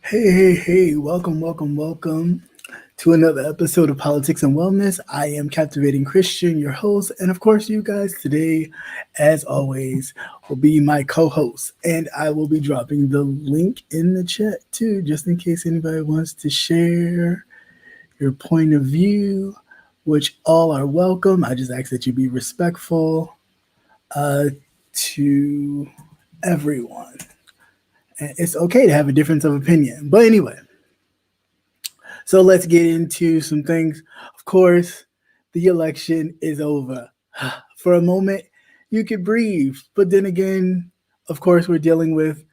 Hey, welcome to another episode of Politics and Wellness. I am Captivating Christian, your host, and of course, you guys today, as always, will be my co host. And I will be dropping the link in the chat too, just in case anybody wants to share your point of view, which all are welcome. I just ask that you be respectful uh, to everyone. And it's okay to have a difference of opinion. But anyway, so let's get into some things. Of course, the election is over. For a moment, you could breathe. But then again, of course, we're dealing with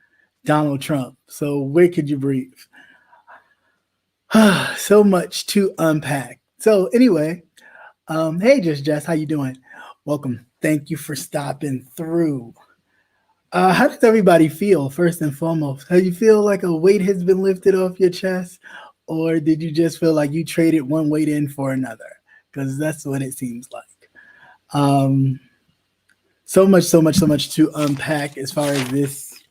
Donald Trump. So where could you breathe? So much to unpack. So anyway, hey, Just Jess, how you doing? Welcome. Thank you for stopping through. How does everybody feel, first and foremost? Do you feel like a weight has been lifted off your chest? Or did you just feel like you traded one weight in for another? Because that's what it seems like. Um, so much to unpack as far as this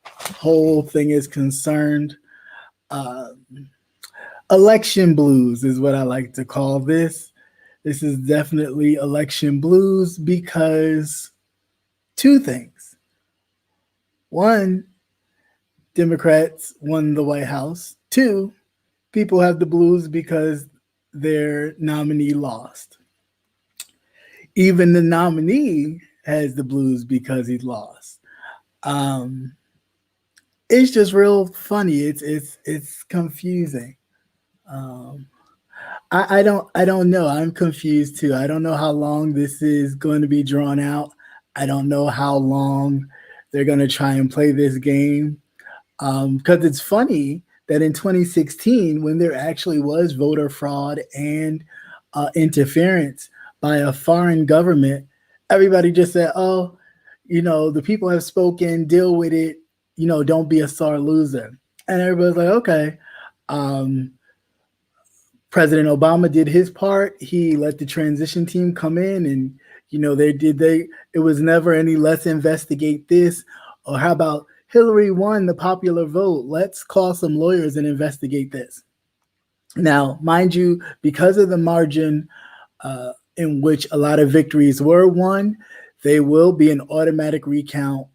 whole thing is concerned. Uh, Election blues is what I like to call this. This is definitely election blues because two things. One, Democrats won the White House. Two, people have the blues because their nominee lost. Even the nominee has the blues because he lost. Um, it's just real funny. It's confusing. Um, I don't know. I'm confused too. I don't know how long this is going to be drawn out. I don't know how long they're going to try and play this game. Because it's funny that in 2016, when there actually was voter fraud and interference by a foreign government, everybody just said, "Oh, the people have spoken. Deal with it. Don't be a sore loser." And everybody's like, "Okay." Um, President Obama did his part. He let the transition team come in, and they. It was never any let's investigate this, or how about Hillary won the popular vote? Let's call some lawyers and investigate this. Now, mind you, because of the margin in which a lot of victories were won, they will be an automatic recount.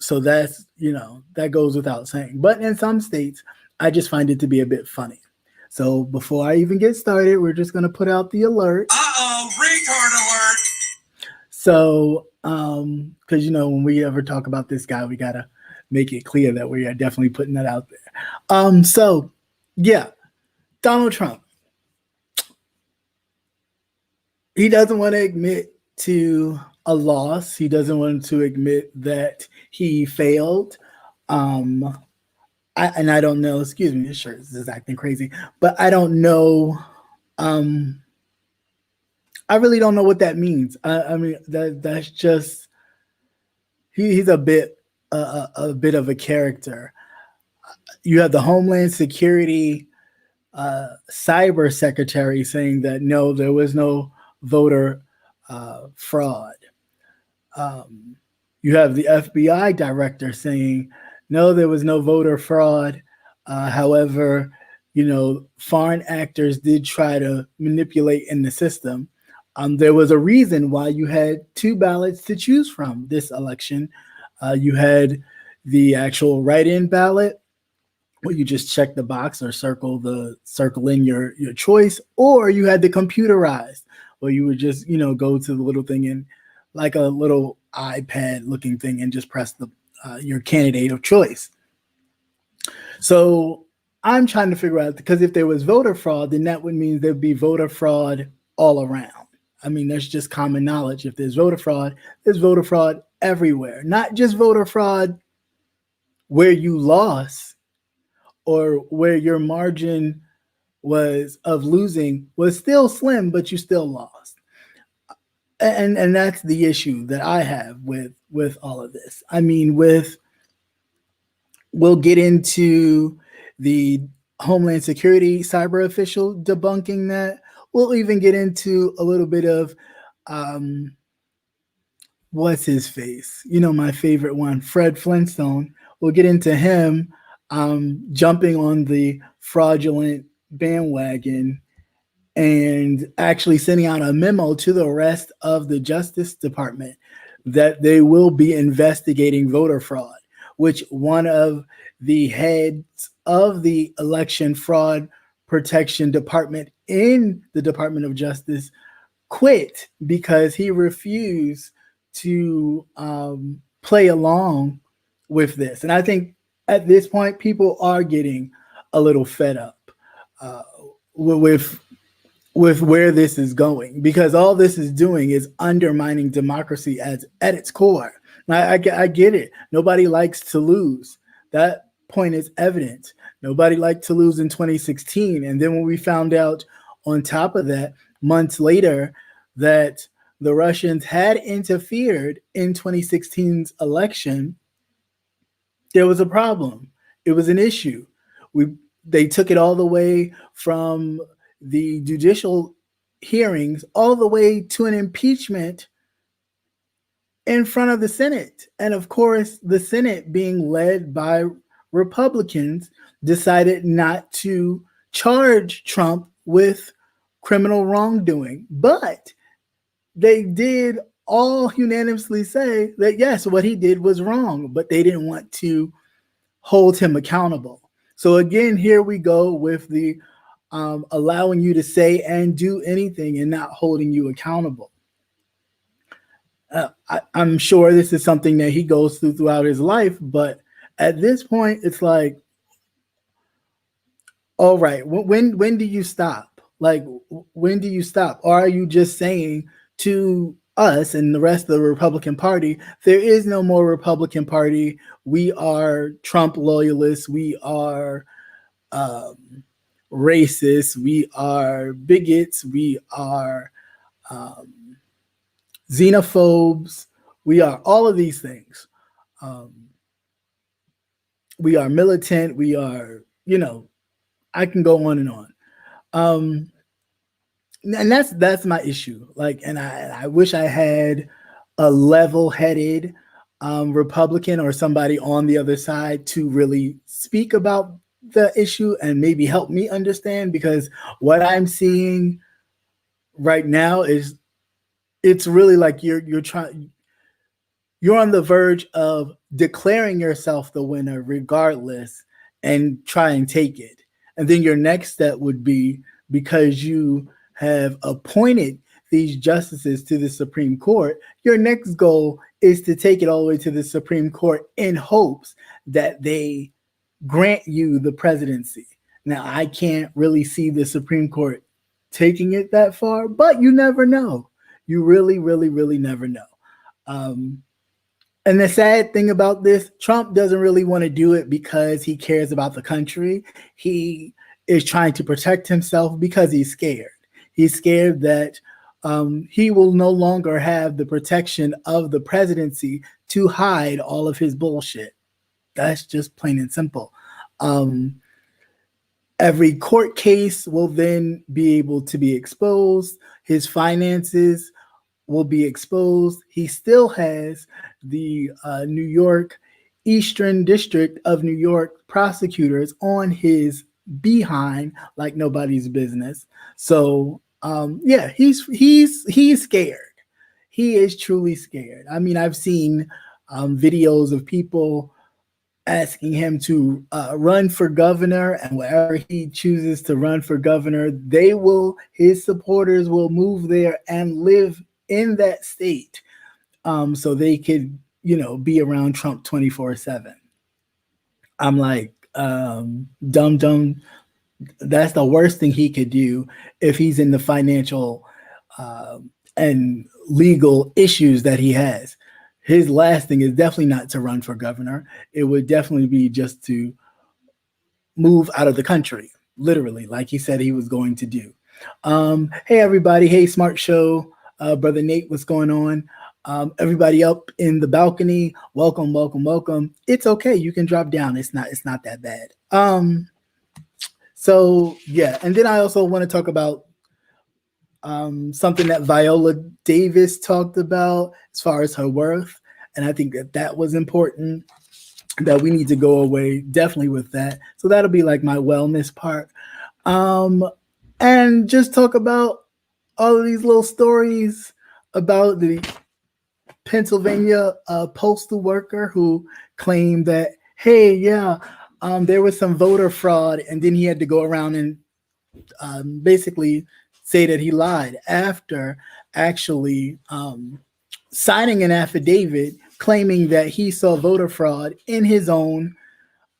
So that goes without saying. But in some states, I just find it to be a bit funny. So before I even get started, we're just going to put out the alert. Uh-oh, retard alert. So, because when we ever talk about this guy, we gotta make it clear that we are definitely putting that out there. So yeah, Donald Trump, he doesn't want to admit to a loss. He doesn't want to admit that he failed. Um, and I don't know. Excuse me, this shirt is acting crazy, but I don't know. Um, I really don't know what that means. I mean, that's just he's a bit of a character. You have the Homeland Security cyber secretary saying that no, there was no voter fraud. Um, you have the FBI director saying no, there was no voter fraud. However, foreign actors did try to manipulate in the system. There was a reason why you had two ballots to choose from this election. You had the actual write-in ballot, where you just check the box or circle in your choice, or you had the computerized, where you would just go to the little thing and like a little iPad looking thing and just press the your candidate of choice. So I'm trying to figure out, because if there was voter fraud, then that would mean there'd be voter fraud all around. I mean, that's just common knowledge. If there's voter fraud everywhere, not just voter fraud where you lost or where your margin was of losing was still slim, but you still lost. And that's the issue that I have with all of this. I mean, we'll get into the Homeland Security cyber official debunking that. We'll even get into a little bit of what's his face? My favorite one, Fred Flintstone. We'll get into him jumping on the fraudulent bandwagon and actually sending out a memo to the rest of the Justice Department that they will be investigating voter fraud, which one of the heads of the Election Fraud Protection Department in the Department of Justice quit because he refused to play along with this. And I think at this point, people are getting a little fed up with where this is going, because all this is doing is undermining democracy at its core. I get it. Nobody likes to lose. That point is evident. Nobody liked to lose in 2016. And then when we found out on top of that, months later, that the Russians had interfered in 2016's election, there was a problem. It was an issue. They took it all the way from the judicial hearings all the way to an impeachment in front of the Senate. And of course, the Senate, being led by Republicans, decided not to charge Trump with criminal wrongdoing. But they did all unanimously say that, yes, what he did was wrong, but they didn't want to hold him accountable. So again, here we go with the allowing you to say and do anything and not holding you accountable. I'm sure this is something that he goes through throughout his life, but at this point, it's like, all right, when do you stop? Like, when do you stop? Or are you just saying to us and the rest of the Republican Party, there is no more Republican Party. We are Trump loyalists. We are racists. We are bigots. We are xenophobes. We are all of these things. We are militant. We are, I can go on and on. And that's my issue. Like, and I wish I had a level-headed Republican or somebody on the other side to really speak about the issue and maybe help me understand, because what I'm seeing right now is it's really like you're on the verge of declaring yourself the winner regardless and try and take it. And then your next step would be, because you have appointed these justices to the Supreme Court, your next goal is to take it all the way to the Supreme Court in hopes that they grant you the presidency. Now, I can't really see the Supreme Court taking it that far, but you never know. You really, really, really never know. And the sad thing about this, Trump doesn't really want to do it because he cares about the country. He is trying to protect himself because he's scared. He's scared that he will no longer have the protection of the presidency to hide all of his bullshit. That's just plain and simple. Every court case will then be able to be exposed. His finances will be exposed. He still has the New York Eastern District of New York prosecutors on his behind like nobody's business. So yeah, he's scared. He is truly scared. I mean, I've seen videos of people asking him to run for governor, and wherever he chooses to run for governor, his supporters will move there and live in that state, so they could, be around Trump 24/7. I'm like, dumb. That's the worst thing he could do if he's in the financial and legal issues that he has. His last thing is definitely not to run for governor. It would definitely be just to move out of the country, literally, like he said he was going to do. Hey, everybody. Hey, Smart Show. Brother Nate, what's going on? Everybody up in the balcony, welcome. It's okay. You can drop down. It's not that bad. So yeah, and then I also want to talk about something that Viola Davis talked about as far as her worth, and I think that was important. that we need to go away definitely with that. So that'll be like my wellness part. Um, and just talk about all of these little stories about the Pennsylvania postal worker who claimed that, hey, yeah, there was some voter fraud, and then he had to go around and basically say that he lied after actually signing an affidavit claiming that he saw voter fraud in his own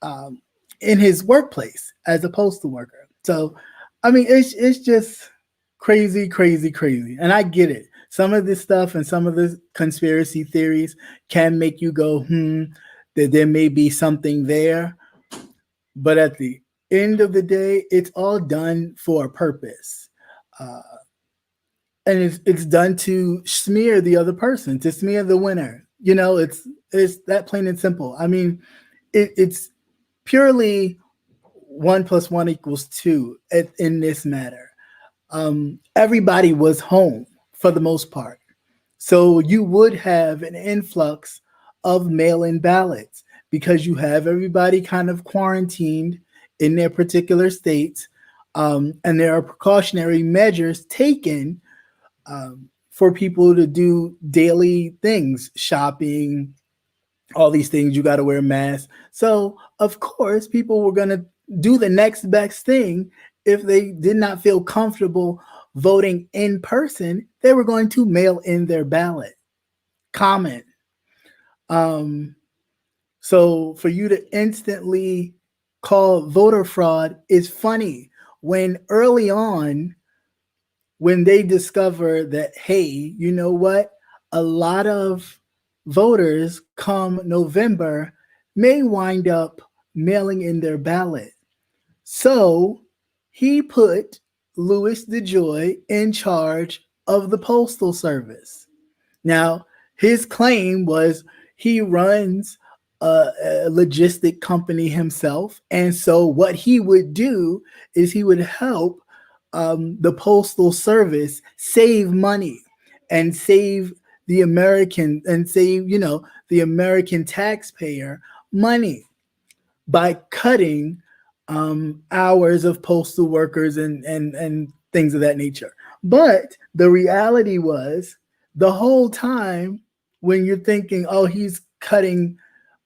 um, in his workplace as a postal worker. So, I mean, it's just crazy, crazy, crazy, and I get it. Some of this stuff and some of the conspiracy theories can make you go, that there may be something there, but at the end of the day, it's all done for a purpose. Uh, and it's done to smear the other person, to smear the winner. You know, it's that plain and simple. I mean, it's purely 1 + 1 = 2 in this matter. Everybody was home for the most part, so you would have an influx of mail-in ballots because you have everybody kind of quarantined in their particular states, and there are precautionary measures taken for people to do daily things, shopping, all these things. You got to wear masks. So, of course, people were going to do the next best thing. If they did not feel comfortable voting in person, they were going to mail in their ballot. Common. Um, so, for you to instantly call voter fraud is funny when early on, when they discover that, hey, you know what? A lot of voters come November may wind up mailing in their ballot. So he put Louis DeJoy in charge of the Postal Service. Now, his claim was he runs a logistic company himself. And so what he would do is he would help the Postal Service save money and save the American and save, the American taxpayer money by cutting hours of postal workers and things of that nature. But the reality was the whole time when you're thinking, oh, he's cutting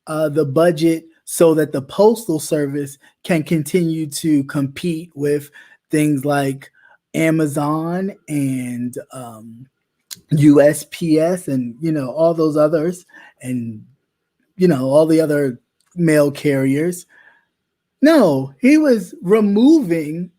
the budget so that the Postal Service can continue to compete with things like Amazon and USPS and all those others and all the other mail carriers. No, he was removing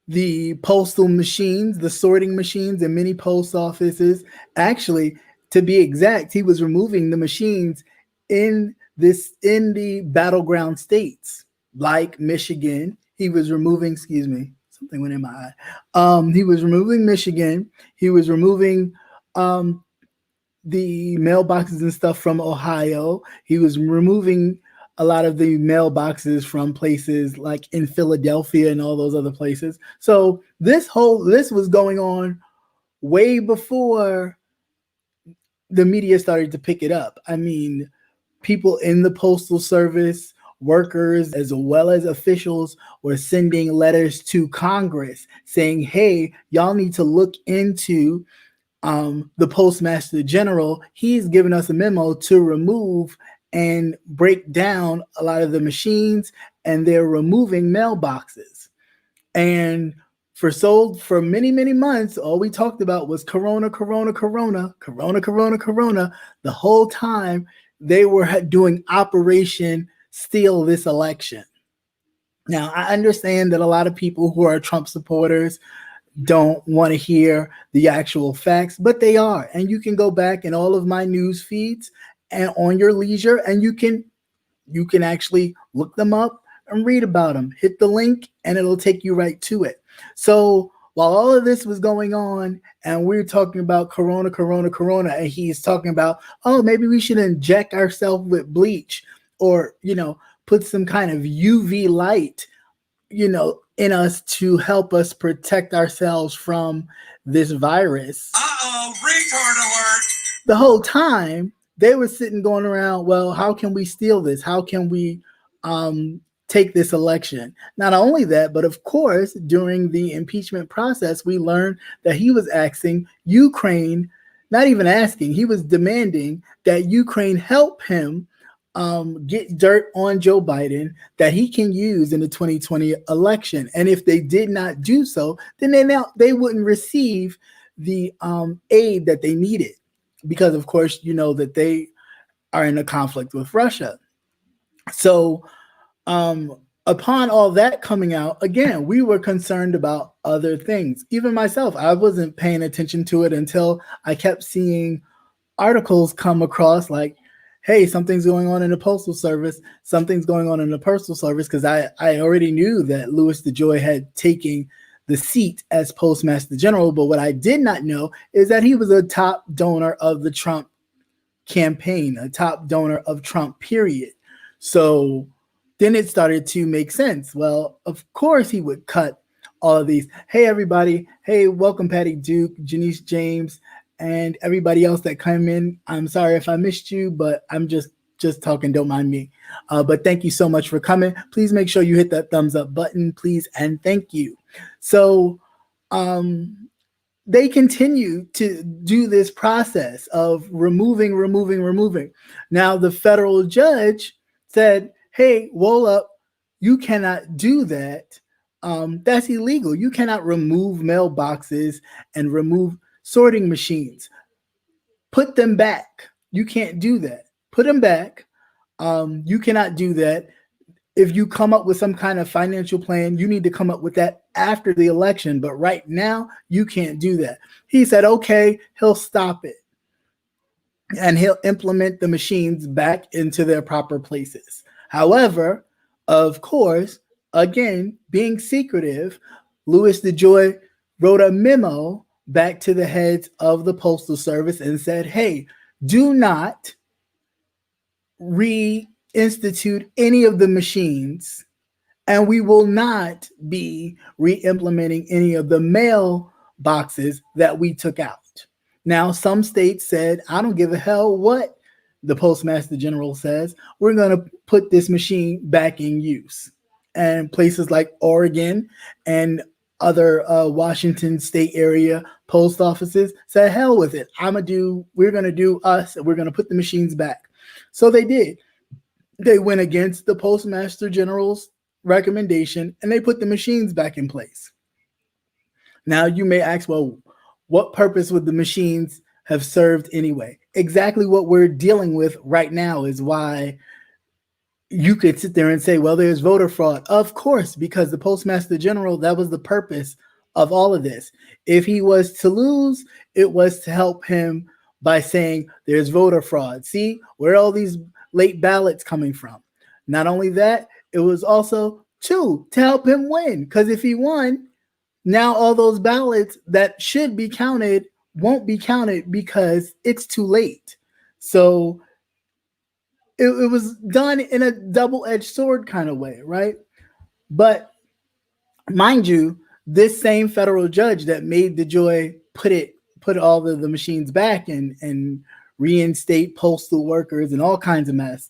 the postal machines, the sorting machines in many post offices. Actually, to be exact, he was removing the machines in the battleground states like Michigan. He was removing, excuse me, something went in my eye. He was removing Michigan. He was removing the mailboxes and stuff from Ohio. He was removing a lot of the mailboxes from places like in Philadelphia and all those other places. So this was going on way before the media started to pick it up. I mean, people in the Postal Service, workers as well as officials, were sending letters to Congress saying, hey, y'all need to look into the Postmaster General. He's given us a memo to remove and break down a lot of the machines, and they're removing mailboxes. And for many, many months, all we talked about was Corona, Corona, Corona, Corona, Corona, Corona. The whole time they were doing Operation Steal This Election. Now, I understand that a lot of people who are Trump supporters don't want to hear the actual facts, but they are. And you can go back in all of my news feeds and on your leisure, and you can actually look them up and read about them. Hit the link and it'll take you right to it. So while all of this was going on and we're talking about Corona, Corona, Corona, and he's talking about, oh, maybe we should inject ourselves with bleach or, put some kind of UV light, in us to help us protect ourselves from this virus. Uh-oh, retard alert. The whole time they were sitting going around, well, how can we steal this? How can we take this election? Not only that, but of course, during the impeachment process, we learned that he was asking Ukraine, not even asking, he was demanding that Ukraine help him get dirt on Joe Biden that he can use in the 2020 election. And if they did not do so, then they wouldn't receive the aid that they needed. Because, of course, you know that they are in a conflict with Russia. So upon all that coming out, again, we were concerned about other things. Even myself, I wasn't paying attention to it until I kept seeing articles come across like, hey, something's going on in the Postal Service, something's going on in the Postal Service, because I already knew that Louis DeJoy had taken the seat as Postmaster General. But what I did not know is that he was a top donor of the Trump campaign, a top donor of Trump, period. So then it started to make sense. Well, of course he would cut all of these. Hey, everybody. Hey, welcome, Patty Duke, Janice James, and everybody else that came in. I'm sorry if I missed you, but I'm just talking. Don't mind me. But thank you so much for coming. Please make sure you hit that thumbs up button, please, and thank you. So they continue to do this process of removing. Now, the federal judge said, hey, roll up, you cannot do that. That's illegal. You cannot remove mailboxes and remove sorting machines. Put them back. You can't do that. Put them back. You cannot do that. If you come up with some kind of financial plan, you need to come up with that after the election. But right now, you can't do that. He said, okay, he'll stop it. And he'll implement the machines back into their proper places. However, of course, again, being secretive, Louis DeJoy wrote a memo back to the heads of the Postal Service and said, hey, do not reinstitute any of the machines, and we will not be re-implementing any of the mail boxes that we took out. Now, some states said, I don't give a hell what the Postmaster General says. We're going to put this machine back in use. And places like Oregon and other Washington state area post offices said, hell with it. We're going to do us, and we're going to put the machines back. So they did. They went against the Postmaster General's recommendation, and they put the machines back in place. Now you may ask, well, what purpose would the machines have served anyway? Exactly what we're dealing with right now is why you could sit there and say, well, there's voter fraud. Of course, because the Postmaster General, that was the purpose of all of this. If he was to lose, it was to help him by saying there's voter fraud. See, where are all these late ballots coming from? Not only that, it was also to help him win. Because if he won, now all those ballots that should be counted won't be counted because it's too late. So it was done in a double-edged sword kind of way, right? But mind you, this same federal judge that made DeJoy put all the machines back and reinstate postal workers and all kinds of mess.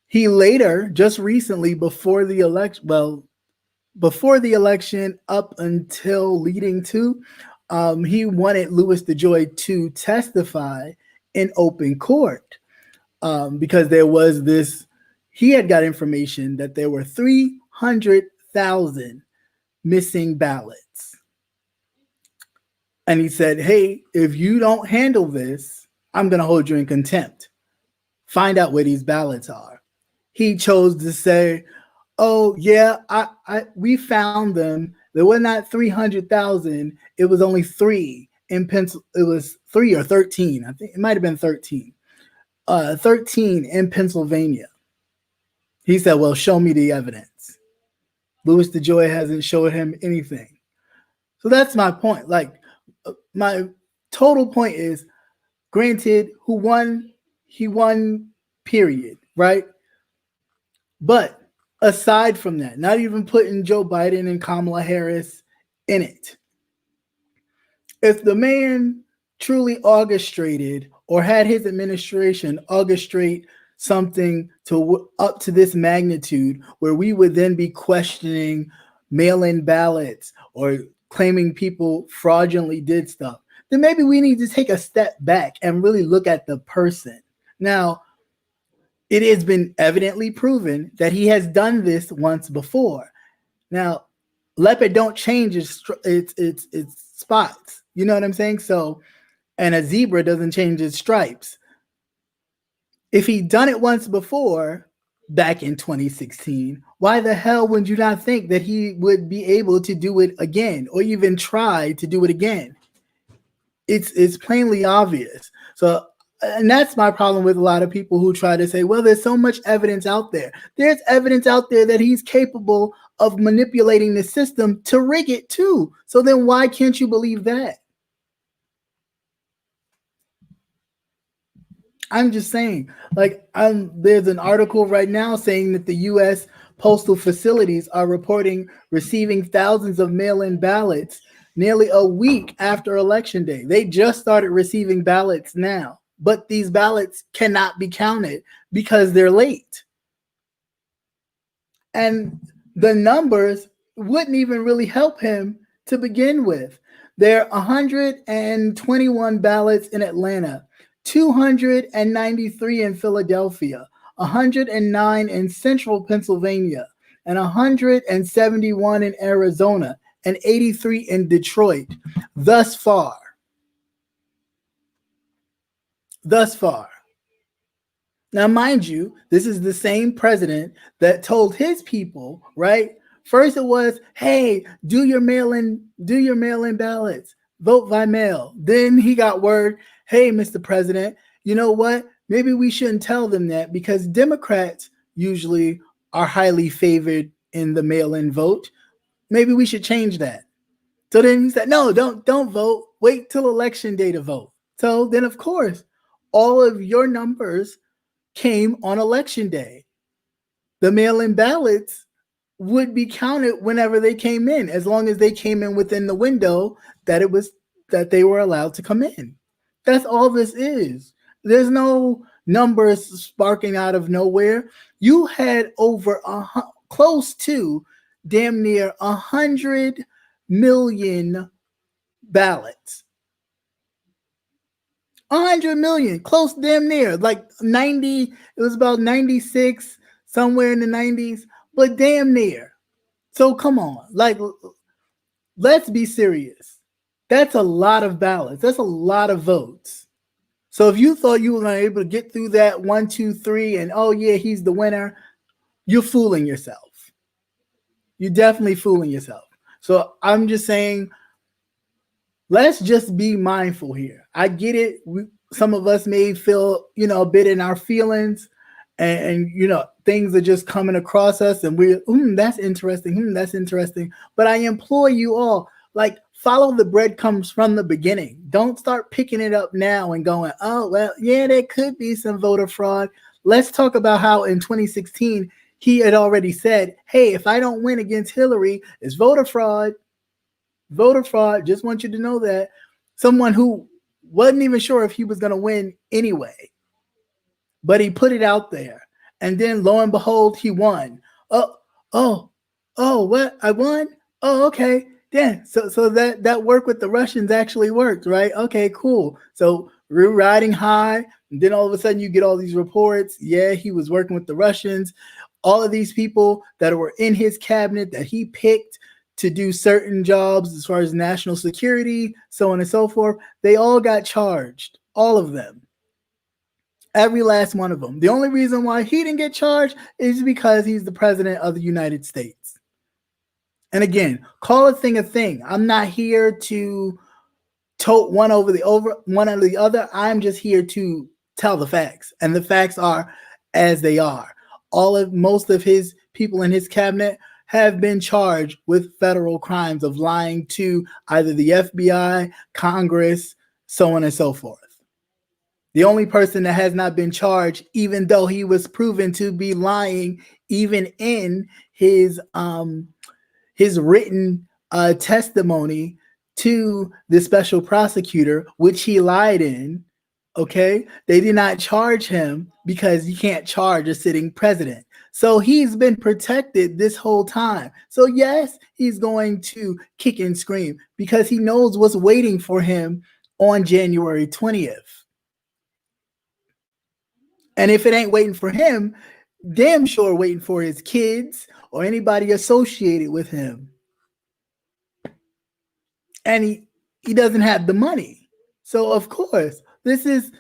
He later, just recently, before the election up until leading to, he wanted Louis DeJoy to testify in open court because there was he had got information that there were 300,000 missing ballots. And he said, hey, if you don't handle this, I'm going to hold you in contempt. Find out where these ballots are. He chose to say, oh, yeah, we found them. There were not 300,000. It was only 3 in It was 3 or 13. I think it might have been 13. 13 in Pennsylvania. He said, well, show me the evidence. Louis DeJoy hasn't showed him anything. So that's my point. Like, my total point is, granted, who won? He won, period, right? But aside from that, not even putting Joe Biden and Kamala Harris in it, if the man truly orchestrated or had his administration orchestrate something to up to this magnitude where we would then be questioning mail-in ballots or claiming people fraudulently did stuff, then maybe we need to take a step back and really look at the person. Now, it has been evidently proven that he has done this once before. Now, leopard don't change its spots. You know what I'm saying? So, and a zebra doesn't change its stripes. If he'd done it once before, back in 2016, why the hell would you not think that he would be able to do it again or even try to do it again? It's plainly obvious. So, and that's my problem with a lot of people who try to say, well, there's so much evidence out there. There's evidence out there that he's capable of manipulating the system to rig it too. So then why can't you believe that? I'm just saying, like, there's an article right now saying that the U.S. postal facilities are reporting receiving thousands of mail-in ballots nearly a week after Election Day. They just started receiving ballots now, but these ballots cannot be counted because they're late. And the numbers wouldn't even really help him to begin with. There are 121 ballots in Atlanta, 293 in Philadelphia, 109 in central Pennsylvania, and 171 in Arizona, and 83 in Detroit thus far. Thus far. Now, mind you, this is the same president that told his people, right? First it was, hey, do your mail-in ballots, vote by mail. Then he got word, hey, Mr. President, you know what? Maybe we shouldn't tell them that because Democrats usually are highly favored in the mail-in vote. Maybe we should change that. So then he said, no, don't vote. Wait till Election Day to vote. So then, of course, all of your numbers came on Election Day. The mail-in ballots would be counted whenever they came in, as long as they came in within the window that they were allowed to come in. That's all this is. There's no numbers sparking out of nowhere. You had over close to damn near 100 million ballots. 100 million, close damn near, like 90, it was about 96, somewhere in the 90s, but damn near. So come on, like, let's be serious. That's a lot of ballots. That's a lot of votes. So if you thought you were going to be able to get through that 1, 2, 3, and oh yeah, he's the winner, you're fooling yourself. You're definitely fooling yourself. So I'm just saying, let's just be mindful here. I get it. Some of us may feel, a bit in our feelings and things are just coming across us and we're, that's interesting. That's interesting. But I implore you all, like, follow the breadcrumbs from the beginning. Don't start picking it up now and going, oh, well, yeah, there could be some voter fraud. Let's talk about how in 2016, he had already said, hey, if I don't win against Hillary, it's voter fraud. Voter fraud. Just want you to know that. Someone who wasn't even sure if he was going to win anyway, but he put it out there. And then lo and behold, he won. Oh, what? I won? Oh, okay. Yeah. So that work with the Russians actually worked, right? Okay, cool. So we're riding high. And then all of a sudden you get all these reports. Yeah, he was working with the Russians. All of these people that were in his cabinet that he picked to do certain jobs as far as national security, so on and so forth, they all got charged. All of them. Every last one of them. The only reason why he didn't get charged is because he's the president of the United States. And again, call a thing a thing. I'm not here to tote one over the other. I'm just here to tell the facts. And the facts are as they are. Most of his people in his cabinet have been charged with federal crimes of lying to either the FBI, Congress, so on and so forth. The only person that has not been charged, even though he was proven to be lying, even in his written testimony to the special prosecutor, which he lied in, Okay, they did not charge him because you can't charge a sitting president. So he's been protected this whole time. So yes, he's going to kick and scream because he knows what's waiting for him on January 20th. And if it ain't waiting for him, damn sure waiting for his kids or anybody associated with him. And he doesn't have the money. So of course, this is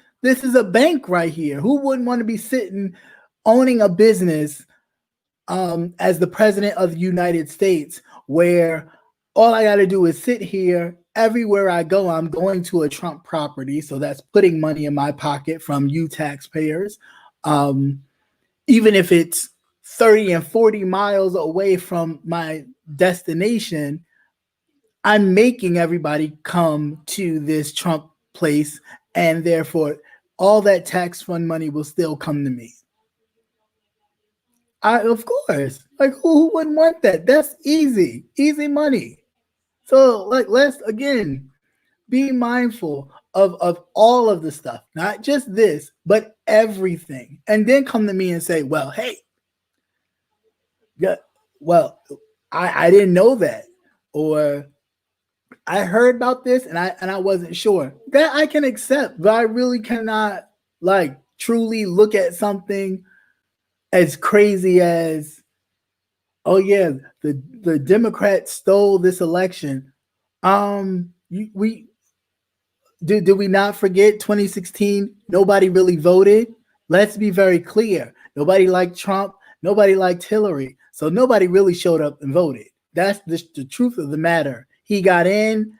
a bank right here. Who wouldn't want to be sitting owning a business as the president of the United States, where all I got to do is sit here. Everywhere I go, I'm going to a Trump property. So that's putting money in my pocket from you taxpayers. Even if it's 30 and 40 miles away from my destination, I'm making everybody come to this Trump place, and therefore all that tax fund money will still come to me. Of course, like who wouldn't want that? That's easy money. So like, let's again be mindful of all of the stuff, not just this, but everything. And then come to me and say, well, hey, yeah, well, I didn't know that, or I heard about this and I wasn't sure. That I can accept, but I really cannot like truly look at something as crazy as, oh yeah, the Democrats stole this election. Did we not forget 2016? Nobody really voted. Let's be very clear. Nobody liked Trump. Nobody liked Hillary. So nobody really showed up and voted. That's the truth of the matter. He got in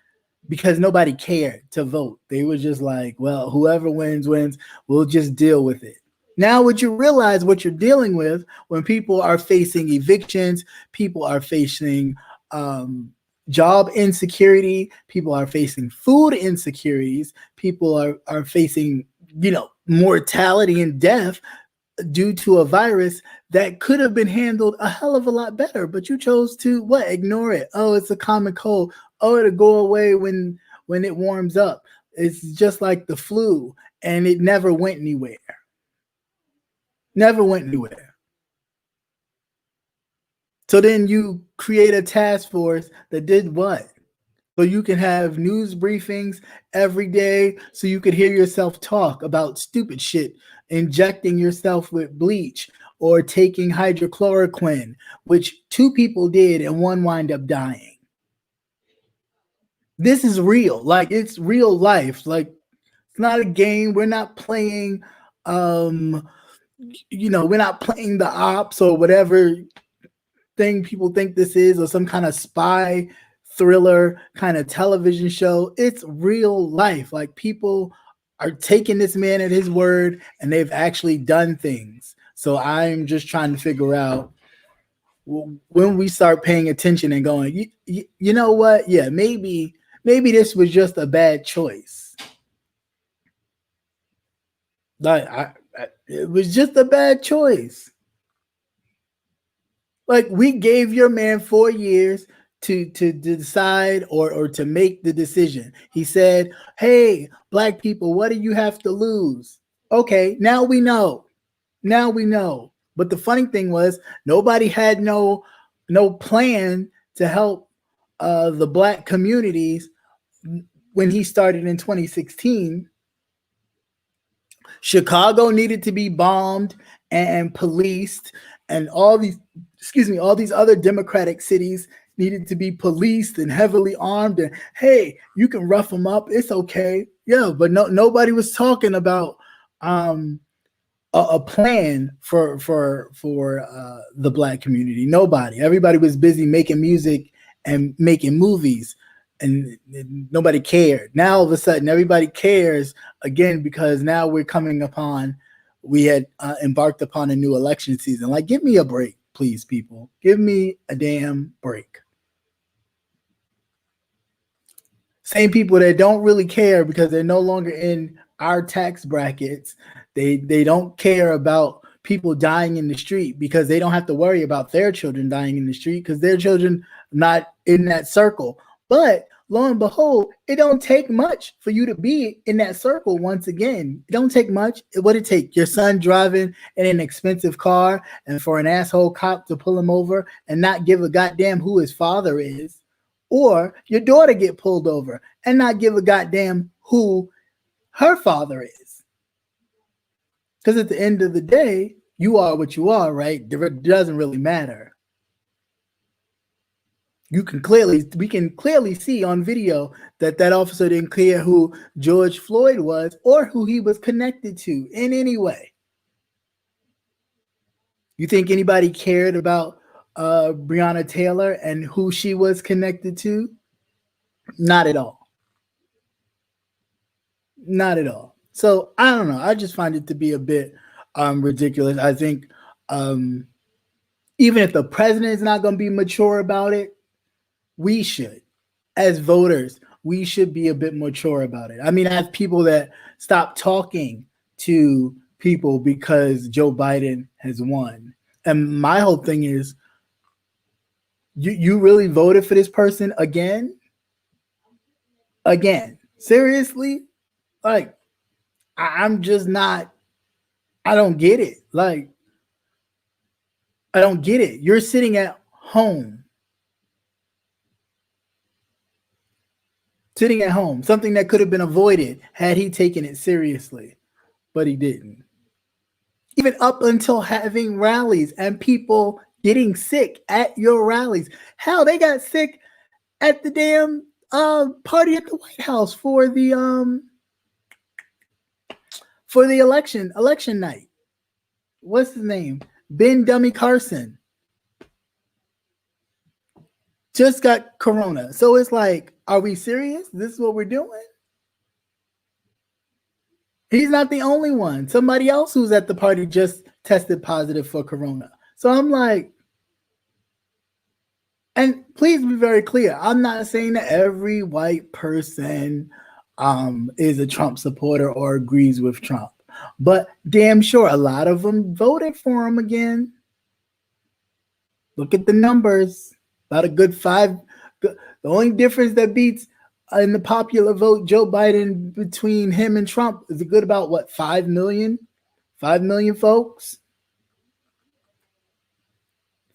because nobody cared to vote. They were just like, well, whoever wins, wins. We'll just deal with it. Now, what you realize what you're dealing with when people are facing evictions, people are facing job insecurity, people are facing food insecurities, people are facing, mortality and death due to a virus that could have been handled a hell of a lot better, but you chose to ignore it. Oh, it's a common cold. Oh, it'll go away when it warms up. It's just like the flu, and it never went anywhere. Never went anywhere. So then you create a task force that did what? So you can have news briefings every day, so you could hear yourself talk about stupid shit, injecting yourself with bleach or taking hydrochloroquine, which 2 people did and 1 wind up dying. This is real. Like, it's real life. Like, it's not a game. We're not playing, we're not playing the ops or whatever thing people think this is, or some kind of spy thriller kind of television show. It's real life. Like, people are taking this man at his word, and they've actually done things. So I'm just trying to figure out when we start paying attention and going, you know what? Yeah, maybe this was just a bad choice. Like, it was just a bad choice. Like, we gave your man 4 years to decide or to make the decision. He said, hey, black people, what do you have to lose? Okay, now we know. But the funny thing was, nobody had no plan to help the black communities when he started in 2016. Chicago needed to be bombed and policed, and all these other Democratic cities needed to be policed and heavily armed. And hey, you can rough them up, it's okay. Yeah, but nobody was talking about a plan for the black community. Nobody. Everybody was busy making music and making movies, and nobody cared. Now all of a sudden everybody cares again, because now we had embarked upon a new election season. Like, give me a break, please, people. Give me a damn break. Same people that don't really care because they're no longer in our tax brackets. They don't care about people dying in the street because they don't have to worry about their children dying in the street because their children not in that circle. But lo and behold, it don't take much for you to be in that circle once again. It don't take much. What it take? Your son driving in an expensive car and for an asshole cop to pull him over and not give a goddamn who his father is, or your daughter get pulled over and not give a goddamn who her father is. Because at the end of the day, you are what you are, right? It doesn't really matter. We can clearly see on video that officer didn't care who George Floyd was or who he was connected to in any way. You think anybody cared about Breonna Taylor and who she was connected to? Not at all. Not at all. So I don't know. I just find it to be a bit ridiculous. I think even if the president is not going to be mature about it, we should, as voters, we should be a bit mature about it. I mean, I have people that stop talking to people because Joe Biden has won. And my whole thing is, you really voted for this person again? Again? Seriously? Like, I'm just not, I don't get it. Like, I don't get it. You're sitting at home. Sitting at home, something that could have been avoided had he taken it seriously, but he didn't. Even up until having rallies and people getting sick at your rallies. Hell, they got sick at the damn party at the White House for the election night. What's his name? Ben Dummy Carson just got corona. So it's like, are we serious? This is what we're doing? He's not the only one. Somebody else who's at the party just tested positive for corona. So I'm like, and please be very clear. I'm not saying that every white person is a Trump supporter or agrees with Trump, but damn sure a lot of them voted for him again. Look at the numbers. About a good 5. The only difference that beats in the popular vote Joe Biden between him and Trump is a good about what, 5 million? 5 million folks?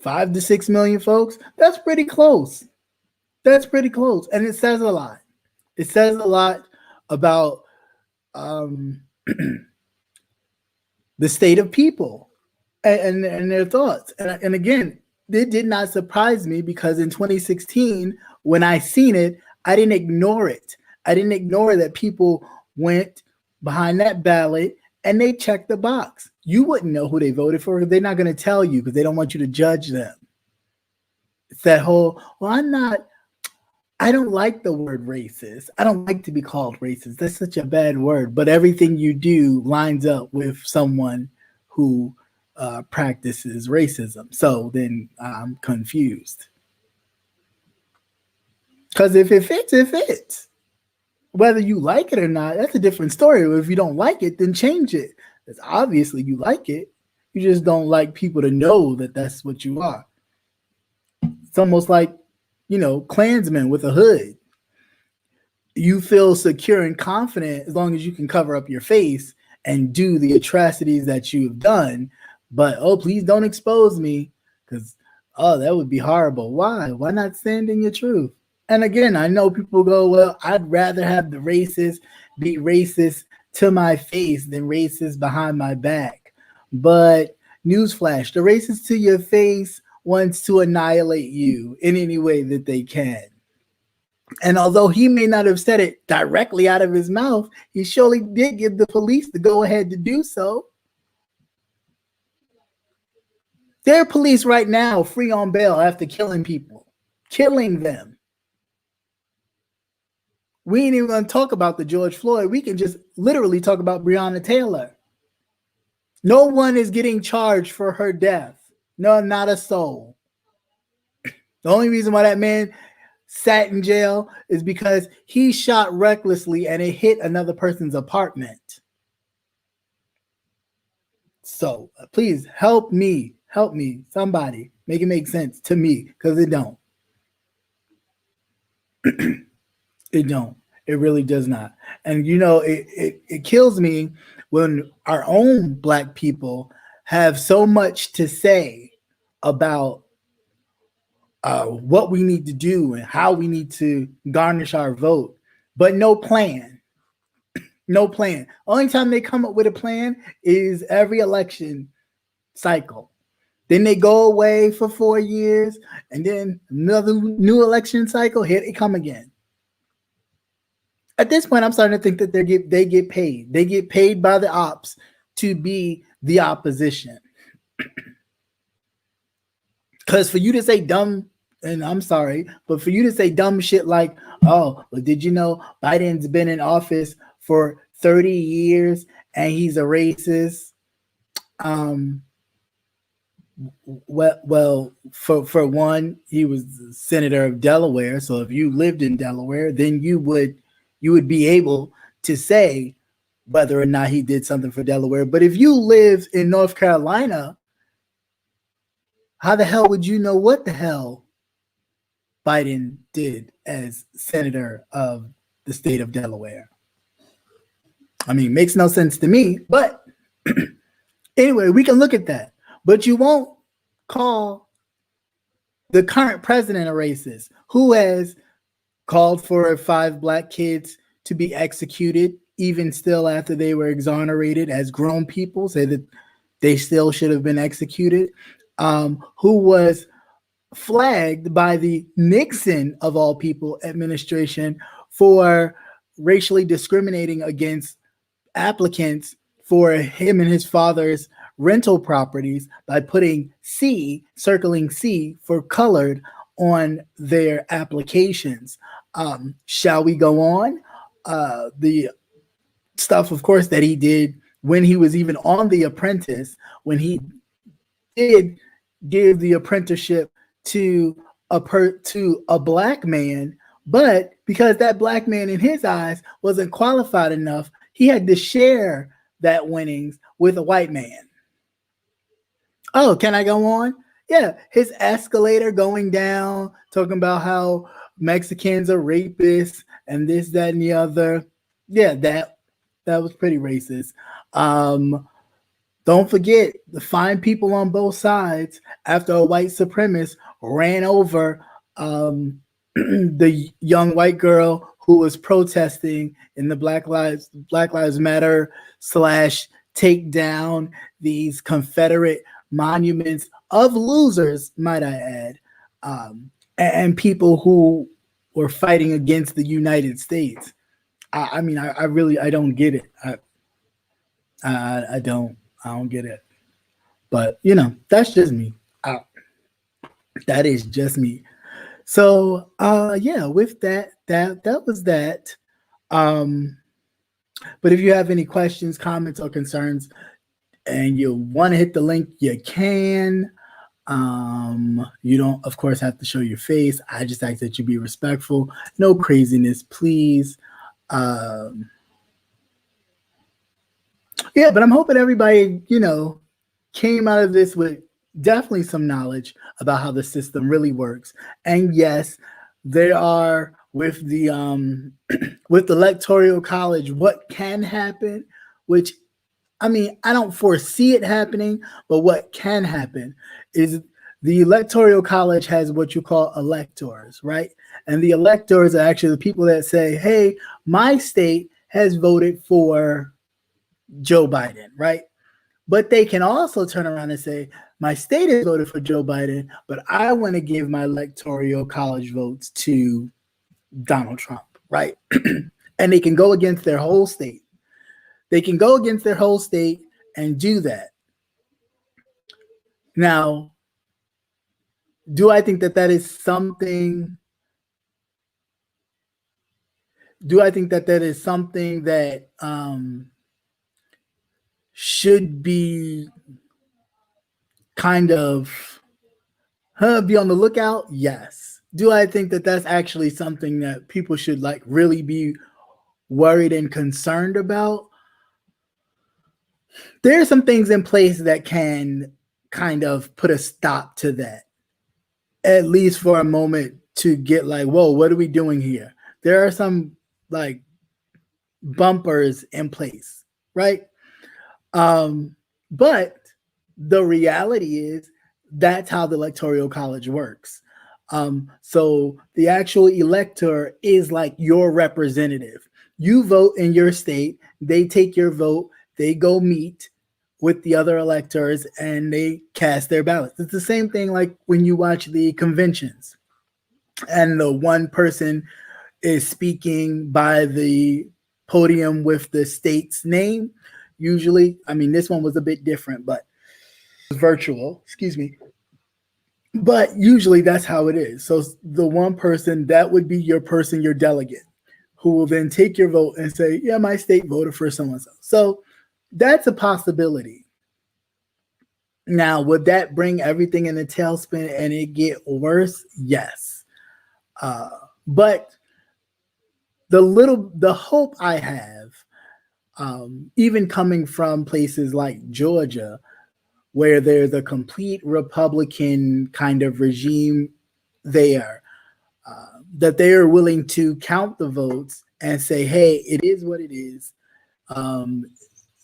5 to 6 million folks? That's pretty close. That's pretty close. And it says a lot. It says a lot about the state of people and their thoughts. And again, it did not surprise me because in 2016, when I seen it, I didn't ignore it. I didn't ignore that people went behind that ballot and they checked the box. You wouldn't know who they voted for because they're not going to tell you because they don't want you to judge them. It's that whole, well, I don't like the word racist. I don't like to be called racist. That's such a bad word. But everything you do lines up with someone who practices racism. So then I'm confused. Because if it fits, it fits. Whether you like it or not, that's a different story. If you don't like it, then change it. Because obviously you like it. You just don't like people to know that that's what you are. It's almost like, Klansmen with a hood. You feel secure and confident as long as you can cover up your face and do the atrocities that you've done. But, please don't expose me because, that would be horrible. Why? Why not stand in your truth? And again, I know people go, well, I'd rather have the racist be racist to my face than racist behind my back. But newsflash, the racist to your face wants to annihilate you in any way that they can. And although he may not have said it directly out of his mouth, he surely did give the police the go-ahead to do so. There are police right now free on bail after killing people, killing them. We ain't even going to talk about the George Floyd. We can just literally talk about Breonna Taylor. No one is getting charged for her death. No, not a soul. The only reason why that man sat in jail is because he shot recklessly and it hit another person's apartment. So please help me, somebody. Make it make sense to me because it don't. It don't. It really does not. And it kills me when our own black people have so much to say about what we need to do and how we need to garnish our vote, but no plan. No plan. Only time they come up with a plan is every election cycle. Then they go away for 4 years, and then another new election cycle. Here they come again. At this point, I'm starting to think that they get paid. They get paid by the ops to be the opposition. Because for you to say dumb, and I'm sorry, but for you to say dumb shit like, oh, well, did you know Biden's been in office for 30 years and he's a racist? Well, for one, he was the senator of Delaware. So if you lived in Delaware, then you would be able to say whether or not he did something for Delaware. But if you live in North Carolina, how the hell would you know what the hell Biden did as senator of the state of Delaware? I mean, makes no sense to me. But anyway, we can look at that. But you won't call the current president a racist who has called for 5 black kids to be executed, even still after they were exonerated as grown people, say that they still should have been executed, who was flagged by the Nixon, of all people, administration for racially discriminating against applicants for him and his father's rental properties by putting C, circling C for colored on their applications. Shall we go on? The stuff, of course, that he did when he was even on The Apprentice, when he did give the apprenticeship to a black man, but because that black man in his eyes wasn't qualified enough, he had to share that winnings with a white man. Oh, can I go on? Yeah, his escalator going down, talking about how Mexicans are rapists and this, that, and the other. Yeah, that was pretty racist. Don't forget the fine people on both sides after a white supremacist ran over the young white girl who was protesting in the Black Lives Matter / take down these Confederate monuments of losers, might I add, and people who were fighting against the United States. I mean, I really don't get it. I don't get it. But that's just me. That is just me. So yeah, with that was that. But if you have any questions, comments, or concerns, and you want to hit the link, you can. You don't, of course, have to show your face. I just ask that you be respectful. No craziness, please. Yeah, but I'm hoping everybody, came out of this with definitely some knowledge about how the system really works. And yes, there are with the with the Electoral College, what can happen, which I mean, I don't foresee it happening, but what can happen is the Electoral College has what you call electors, right? And the electors are actually the people that say, hey, my state has voted for Joe Biden, right? But they can also turn around and say, my state has voted for Joe Biden, but I want to give my Electoral College votes to Donald Trump, right? And they can go against their whole state. They can go against their whole state and do that. Now, do I think that is something? Do I think that is something that should be kind of be on the lookout? Yes. Do I think that that's actually something that people should really be worried and concerned about? There are some things in place that can kind of put a stop to that, at least for a moment, to get whoa, what are we doing here? there are some like bumpers in place, right? But the reality is that's how the electoral college works. So the actual elector is like your representative. You vote in your state, they take your vote, they go meet with the other electors and they cast their ballots. It's the same thing like when you watch the conventions and the one person is speaking by the podium with the state's name. Usually, I mean, this one was a bit different, but virtual, excuse me. But usually that's how it is. So the one person that would be your person, your delegate, who will then take your vote and say, yeah, my state voted for someone else. So that's a possibility. Now, would that bring everything in a tailspin and it get worse? Yes. But the hope I have, even coming from places like Georgia, where there's a complete Republican kind of regime there, that they are willing to count the votes and say, hey, it is what it is.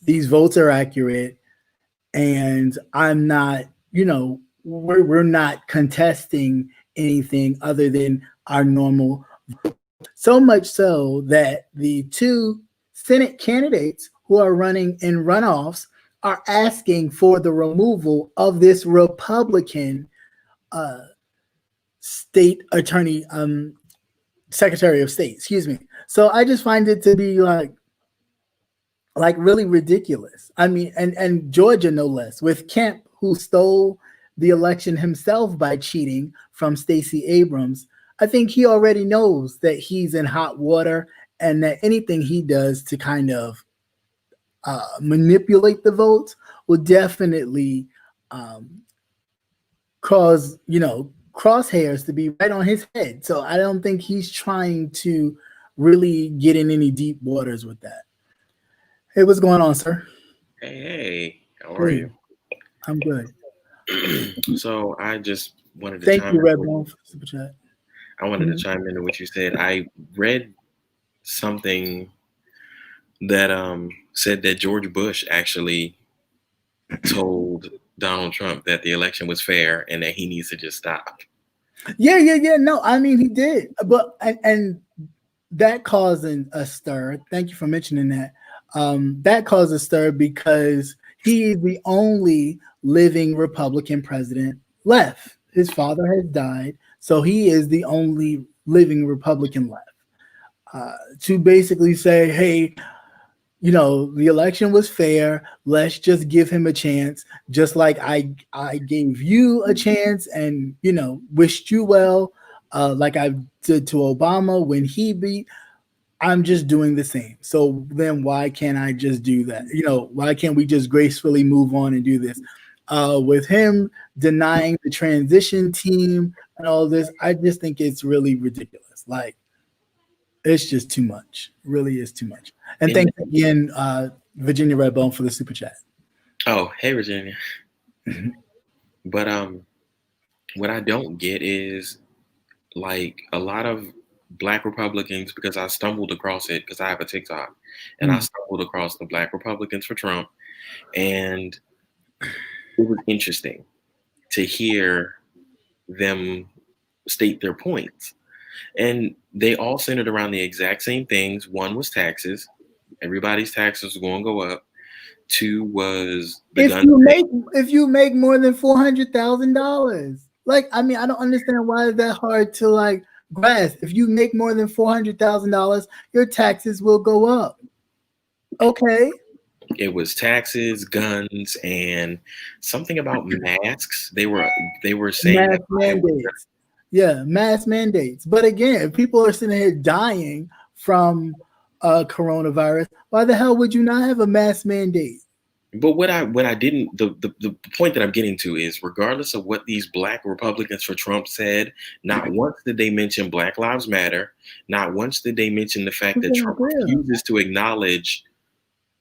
These votes are accurate. And I'm not, we're not contesting anything other than our normal vote. So much so that the two Senate candidates who are running in runoffs are asking for the removal of this Republican state attorney, secretary of state, excuse me. So I just find it to be like really ridiculous. I mean, and Georgia no less, with Kemp, who stole the election himself by cheating from Stacey Abrams. I think he already knows that he's in hot water and that anything he does to kind of manipulate the votes will definitely cause, crosshairs to be right on his head. So I don't think he's trying to really get in any deep waters with that. Hey, what's going on, sir? Hey, how are you? I'm good. So I just wanted to Thank chime you, in. Redbone, for the super chat. I wanted to chime into what you said. I read something that said that George Bush actually told Donald Trump that the election was fair and that he needs to just stop. Yeah. No, I mean he did, but and that caused a stir. Thank you for mentioning that. That caused a stir because he is the only living Republican president left. His father has died, so he is the only living Republican left. To basically say, hey, the election was fair. Let's just give him a chance, just like I gave you a chance and wished you well, like I did to Obama when he beat. I'm just doing the same. So then why can't I just do that? Why can't we just gracefully move on and do this? With him denying the transition team and all this, I just think it's really ridiculous. Like, it's just too much. It really is too much. And thanks again, Virginia Redbone, for the super chat. Oh, hey, Virginia. But what I don't get is like a lot of Black Republicans, because I stumbled across it because I have a TikTok, and I stumbled across the Black Republicans for Trump, and it was interesting to hear them state their points. And they all centered around the exact same things. One was taxes. Everybody's taxes were going to go up. Two was the if you make more than $400,000. Like, I mean, I don't understand why it's that hard to like grasp. If you make more than $400,000, your taxes will go up. Okay. It was taxes, guns, and something about masks. They were saying mass mandates. Yeah, mass mandates. But again, if people are sitting here dying from coronavirus, why the hell would you not have a mass mandate? But what I didn't, the point that I'm getting to is, regardless of what these Black Republicans for Trump said, not once did they mention Black Lives Matter. Not once did they mention the fact that Trump refuses to acknowledge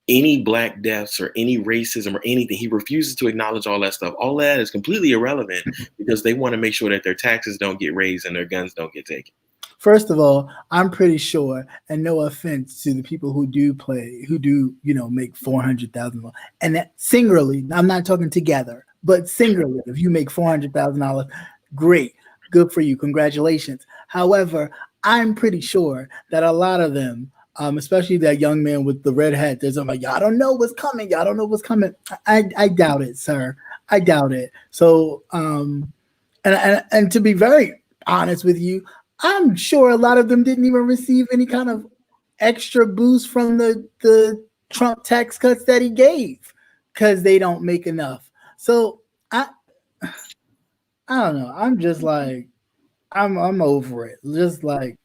any Black deaths or any racism or anything. He refuses to acknowledge all that stuff. All that is completely irrelevant because they want to make sure that their taxes don't get raised and their guns don't get taken. First of all, I'm pretty sure, and no offense to the people who do play, who do, make 400,000, and that singularly, I'm not talking together, but singularly, if you make $400,000, great, good for you, congratulations. However, I'm pretty sure that a lot of them, especially that young man with the red hat, there's like, y'all don't know what's coming. Y'all don't know what's coming. I doubt it, sir. I doubt it. So, and to be very honest with you, I'm sure a lot of them didn't even receive any kind of extra boost from the Trump tax cuts that he gave because they don't make enough. So I don't know. I'm just like, I'm over it. Just like,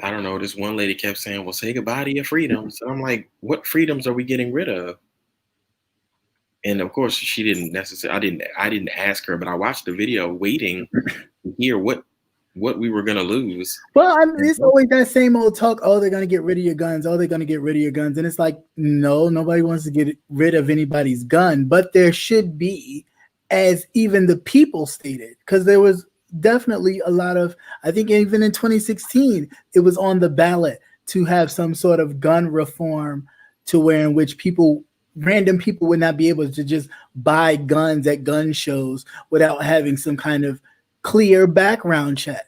I don't know. This one lady kept saying, well, say goodbye to your freedoms. And I'm like, what freedoms are we getting rid of? And of course, she didn't necessarily, I didn't ask her, but I watched the video waiting to hear what we were going to lose. Well, it's always that same old talk. Oh, they're going to get rid of your guns. Oh, they're going to get rid of your guns. And it's like, no, nobody wants to get rid of anybody's gun. But there should be, as even the people stated, because there was definitely a lot of, I think even in 2016, it was on the ballot to have some sort of gun reform to where in which random people would not be able to just buy guns at gun shows without having some kind of clear background check.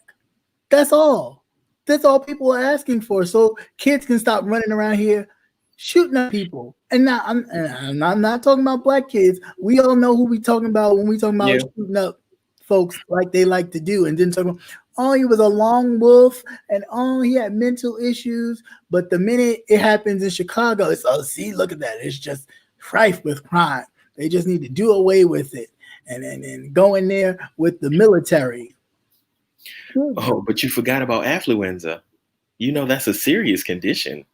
That's all. That's all people are asking for. So kids can stop running around here shooting at people. And now I'm not talking about black kids. We all know who we talking about when we talking about shooting up folks like they like to do. And then talking about, oh, he was a lone wolf and oh, he had mental issues. But the minute it happens in Chicago, it's, oh, see, look at that. It's just rife with crime. They just need to do away with it and go in there with the military. Oh, but you forgot about affluenza. That's a serious condition.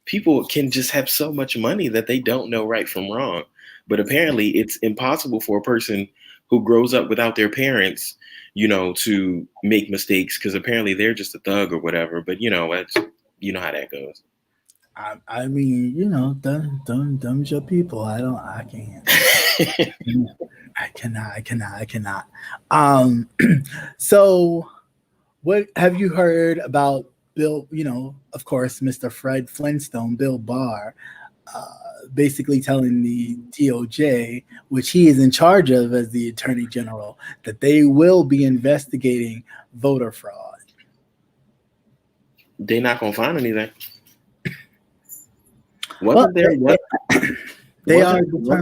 People can just have so much money that they don't know right from wrong. But apparently it's impossible for a person who grows up without their parents, to make mistakes because apparently they're just a thug or whatever. But how that goes. I mean, thumbs your people. I can't. I cannot. So what have you heard about Bill, of course, Mr. Fred Flintstone, Bill Barr, basically telling the DOJ, which he is in charge of as the Attorney General, that they will be investigating voter fraud. They're not going to find anything. Wasn't there one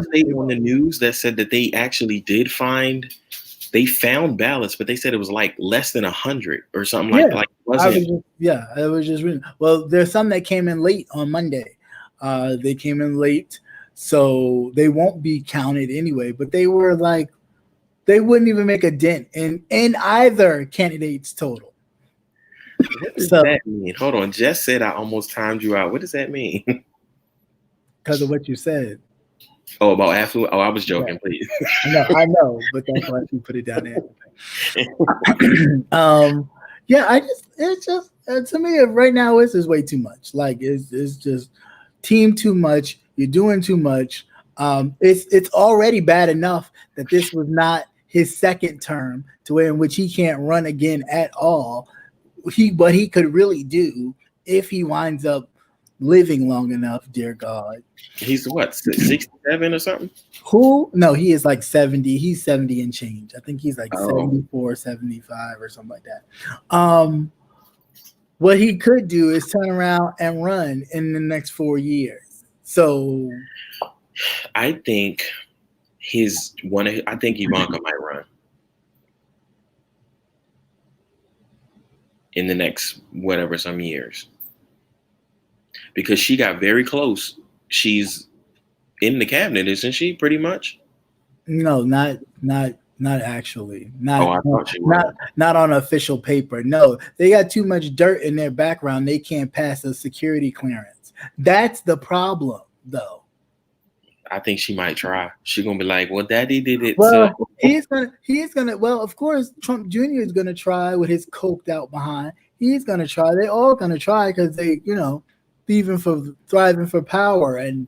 state on the news that said that they actually did they found ballots, but they said it was like less than 100 or something like wasn't. I was just reading. Well, there's some that came in late on Monday. They came in late, so they won't be counted anyway. But they were like, they wouldn't even make a dent in either candidate's total. What does that mean? Hold on, Jess said I almost timed you out. What does that mean? Because of what you said. Oh, about affluent? Oh, I was joking, please. I know, but that's why you put it down there. It's just to me right now it's just way too much. Like it's just team too much. You're doing too much. It's already bad enough that this was not his second term to where in which he can't run again at all. What he could really do if he winds up living long enough, dear God. He's what, 67 or something? Who? No, he is like 70. He's 70 and change. I think he's like 74, 75 or something like that. What he could do is turn around and run in the next 4 years. So I think I think Ivanka might run in the next some years. Because she got very close. She's in the cabinet, isn't she? Pretty much. No, not actually. I thought she was. Not on official paper. No, they got too much dirt in their background. They can't pass a security clearance. That's the problem, though. I think she might try. She's gonna be like, "Well, Daddy did it." Well, he's gonna. Well, of course, Trump Jr. is gonna try with his coked out behind. He's gonna try. They all gonna try because they, thriving for power and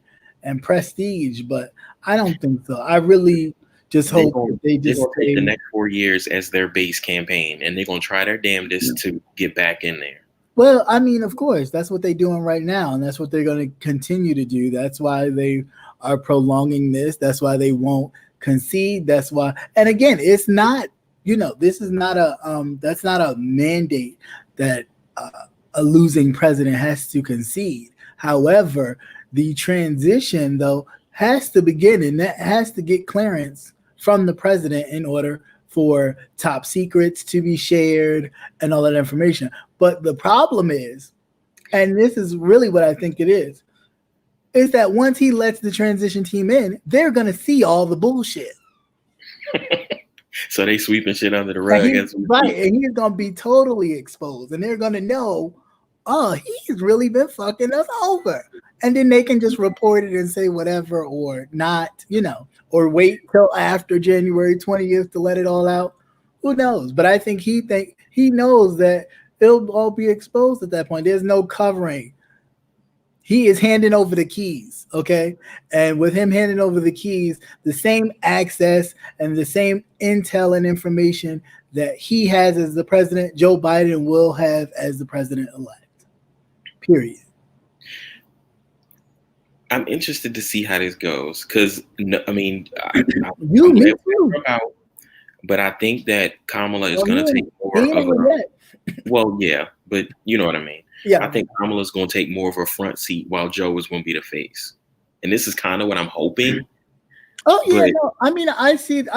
prestige, but I don't think so. I really just They're hope gonna, that they they're just gonna take the stay. next 4 years as their base campaign, and they're gonna try their damnedest to get back in there. Well, I mean, of course, that's what they're doing right now, and that's what they're going to continue to do. That's why they are prolonging this. That's why they won't concede. That's why, and again, it's not, this is not that's not a mandate that a losing president has to concede. However, the transition though has to begin, and that has to get clearance from the president in order for top secrets to be shared and all that information. But the problem is, and this is really what I think it is that once he lets the transition team in, they're going to see all the bullshit. So they sweeping shit under the rug. Right, and he's going to be totally exposed, and they're going to know, oh, he's really been fucking us over. And then they can just report it and say whatever or not, or wait till after January 20th to let it all out. Who knows? But I think he knows that it'll all be exposed at that point. There's no covering. He is handing over the keys, okay? And with him handing over the keys, the same access and the same intel and information that he has as the president, Joe Biden will have as the president-elect. Period. I'm interested to see how this goes because, I mean, me too. But I think that Kamala is going to take more of a. Well, yeah, but you know what I mean. Yeah, I think Kamala is going to take more of a front seat while Joe is going to be the face, and this is kind of what I'm hoping. Oh yeah, no, I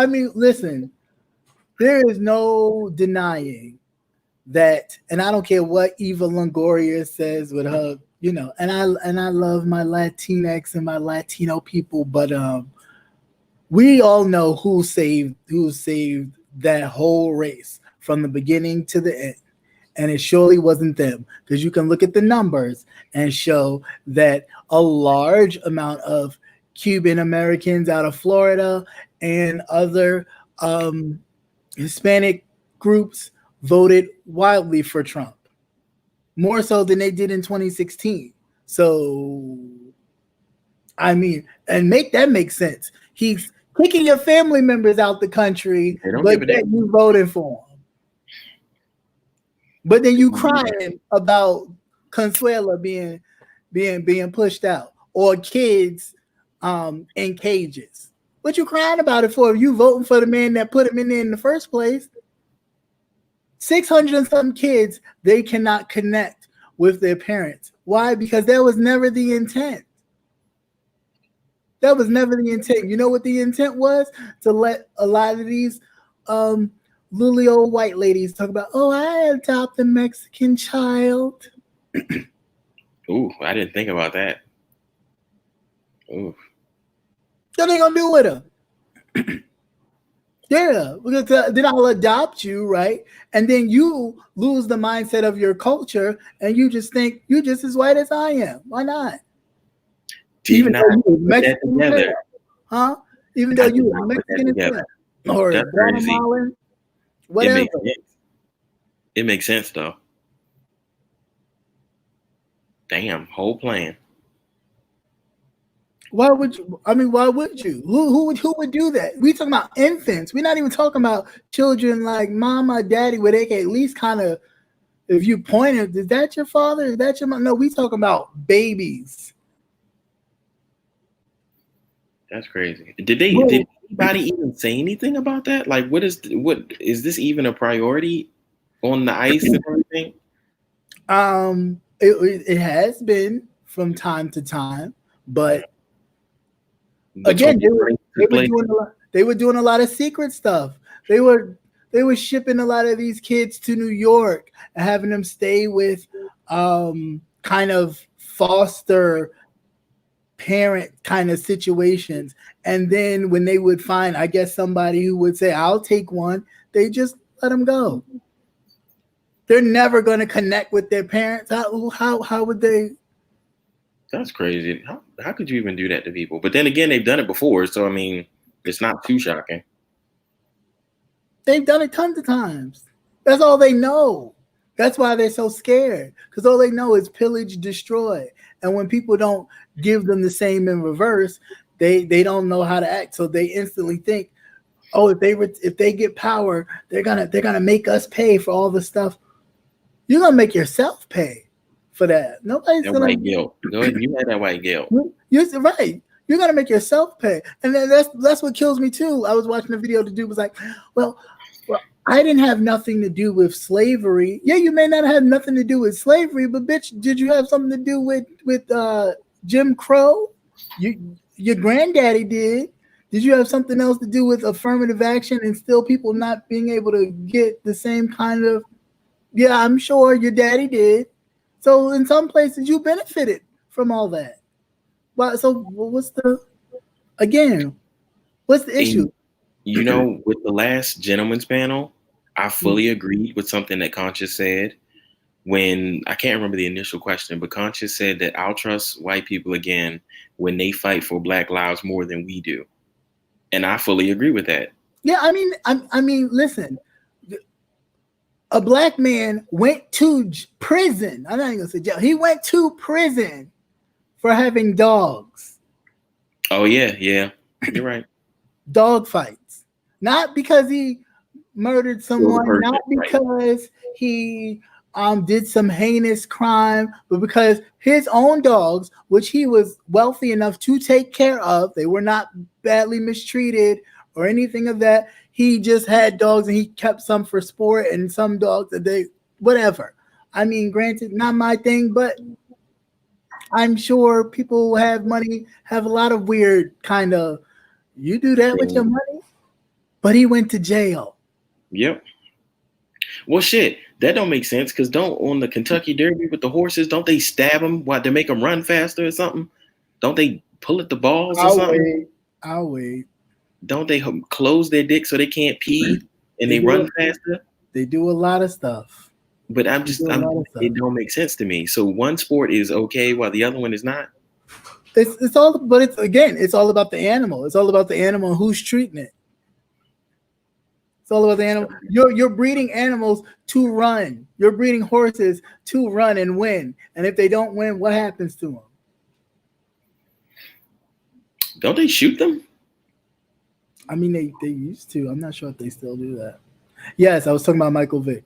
mean, listen, there is no denying that, and I don't care what Eva Longoria says with her, and I love my Latinx and my Latino people, but we all know who saved that whole race from the beginning to the end. And it surely wasn't them, because you can look at the numbers and show that a large amount of Cuban Americans out of Florida and other Hispanic groups voted wildly for Trump, more so than they did in 2016. So, I mean, and make sense. He's kicking your family members out the country, but yet you voting for him. But then you crying about Consuela being pushed out, or kids in cages. What you crying about it for? You voting for the man that put him in there in the first place. 600 and some kids, they cannot connect with their parents. Why? Because that was never the intent. That was never the intent. You know what the intent was? To let a lot of these lily old white ladies talk about, oh, I adopted a Mexican child. Ooh, I didn't think about that. Ooh. What are they gonna do with her? Yeah, because then I'll adopt you, right? And then you lose the mindset of your culture, and you just think you're just as white as I am. Why not? Even though you're Mexican, huh? Even though you're Mexican or Guatemalan, whatever. It makes sense though. Damn, whole plan. Why would you? I mean, why would you? Who would do that? We talking about infants. We're not even talking about children like mama, daddy, where they can at least kind of, if you pointed, is that your father? Is that your mom? No, we talking about babies. That's crazy. Did anybody even say anything about that? Like, what is this even a priority on the ice and everything? It has been from time to time, but again, they were doing a lot of secret stuff. They were shipping a lot of these kids to New York and having them stay with kind of foster parent kind of situations. And then when they would find, I guess, somebody who would say, I'll take one, they just let them go. They're never going to connect with their parents. How would they? That's crazy. How could you even do that to people? But then again, they've done it before. So, I mean, it's not too shocking. They've done it tons of times. That's all they know. That's why they're so scared, because all they know is pillage, destroy. And when people don't give them the same in reverse, they don't know how to act. So they instantly think oh, if they get power, they're gonna make us pay for all the stuff. You're gonna make yourself pay for that. Nobody's That gonna. white guilt. Go ahead. You had that white guilt. You're right. You're gonna make yourself pay, and then that's what kills me too. I was watching a video. The dude was like, well, I didn't have nothing to do with slavery. Yeah, you may not have nothing to do with slavery, but bitch, did you have something to do with Jim Crow? Your granddaddy did. Did you have something else to do with affirmative action and still people not being able to get the same kind of? Yeah, I'm sure your daddy did. So in some places you benefited from all that. Well, so what's the issue? You know, with the last gentleman's panel, I fully agreed with something that Conscious said when I can't remember the initial question, but Conscious said that I'll trust white people again when they fight for Black lives more than we do. And I fully agree with that. Yeah, I mean, listen, a black man went to prison. I'm not even gonna say jail. He went to prison for having dogs. Oh yeah, you're right. Dog fights, not because he murdered someone, not because he did some heinous crime, but because his own dogs, which he was wealthy enough to take care of, they were not badly mistreated or anything of that. He just had dogs and he kept some for sport and some dogs that they whatever. I mean, granted, not my thing, but I'm sure people who have money have a lot of weird kind of, you do that with your money? But he went to jail. Yep. Well, shit, that don't make sense because on the Kentucky Derby with the horses, don't they stab them to make them run faster or something? Don't they pull at the balls or something? I'll wait. Don't they close their dick so they can't pee and they run faster? They do a lot of stuff. But it don't make sense to me. So one sport is okay while the other one is not. It's all about the animal. It's all about the animal and who's treating it. It's all about the animal. You're breeding animals to run. You're breeding horses to run and win. And if they don't win, what happens to them? Don't they shoot them? I mean, they used to. I'm not sure if they still do that. Yes, I was talking about Michael Vick,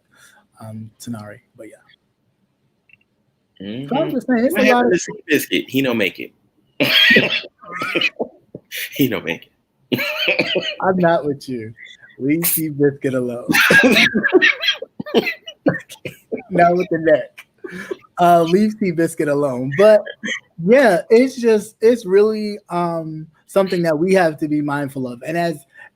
Tenari, but yeah. Mm-hmm. So I'm just saying, it's a lot of biscuit. He don't make it. He don't make it. I'm not with you. Leave Seabiscuit alone. Not with the neck. Leave Seabiscuit alone. But yeah, it's really something that we have to be mindful of. And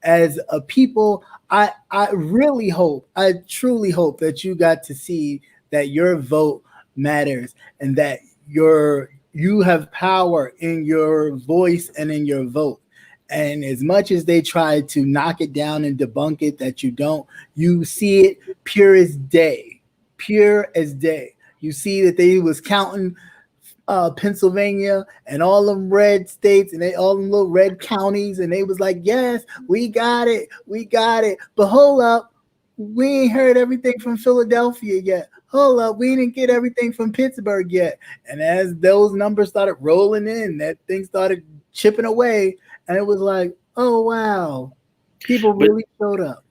as a people, I truly hope that you got to see that your vote matters and that you have power in your voice and in your vote. And as much as they try to knock it down and debunk it, that you don't, you see it pure as day. You see that they was counting Pennsylvania and all them red states and all them little red counties, and they was like, yes, we got it. But hold up, we ain't heard everything from Philadelphia yet. Hold up, we didn't get everything from Pittsburgh yet. And as those numbers started rolling in, that thing started chipping away, and it was like, oh wow, people really showed up.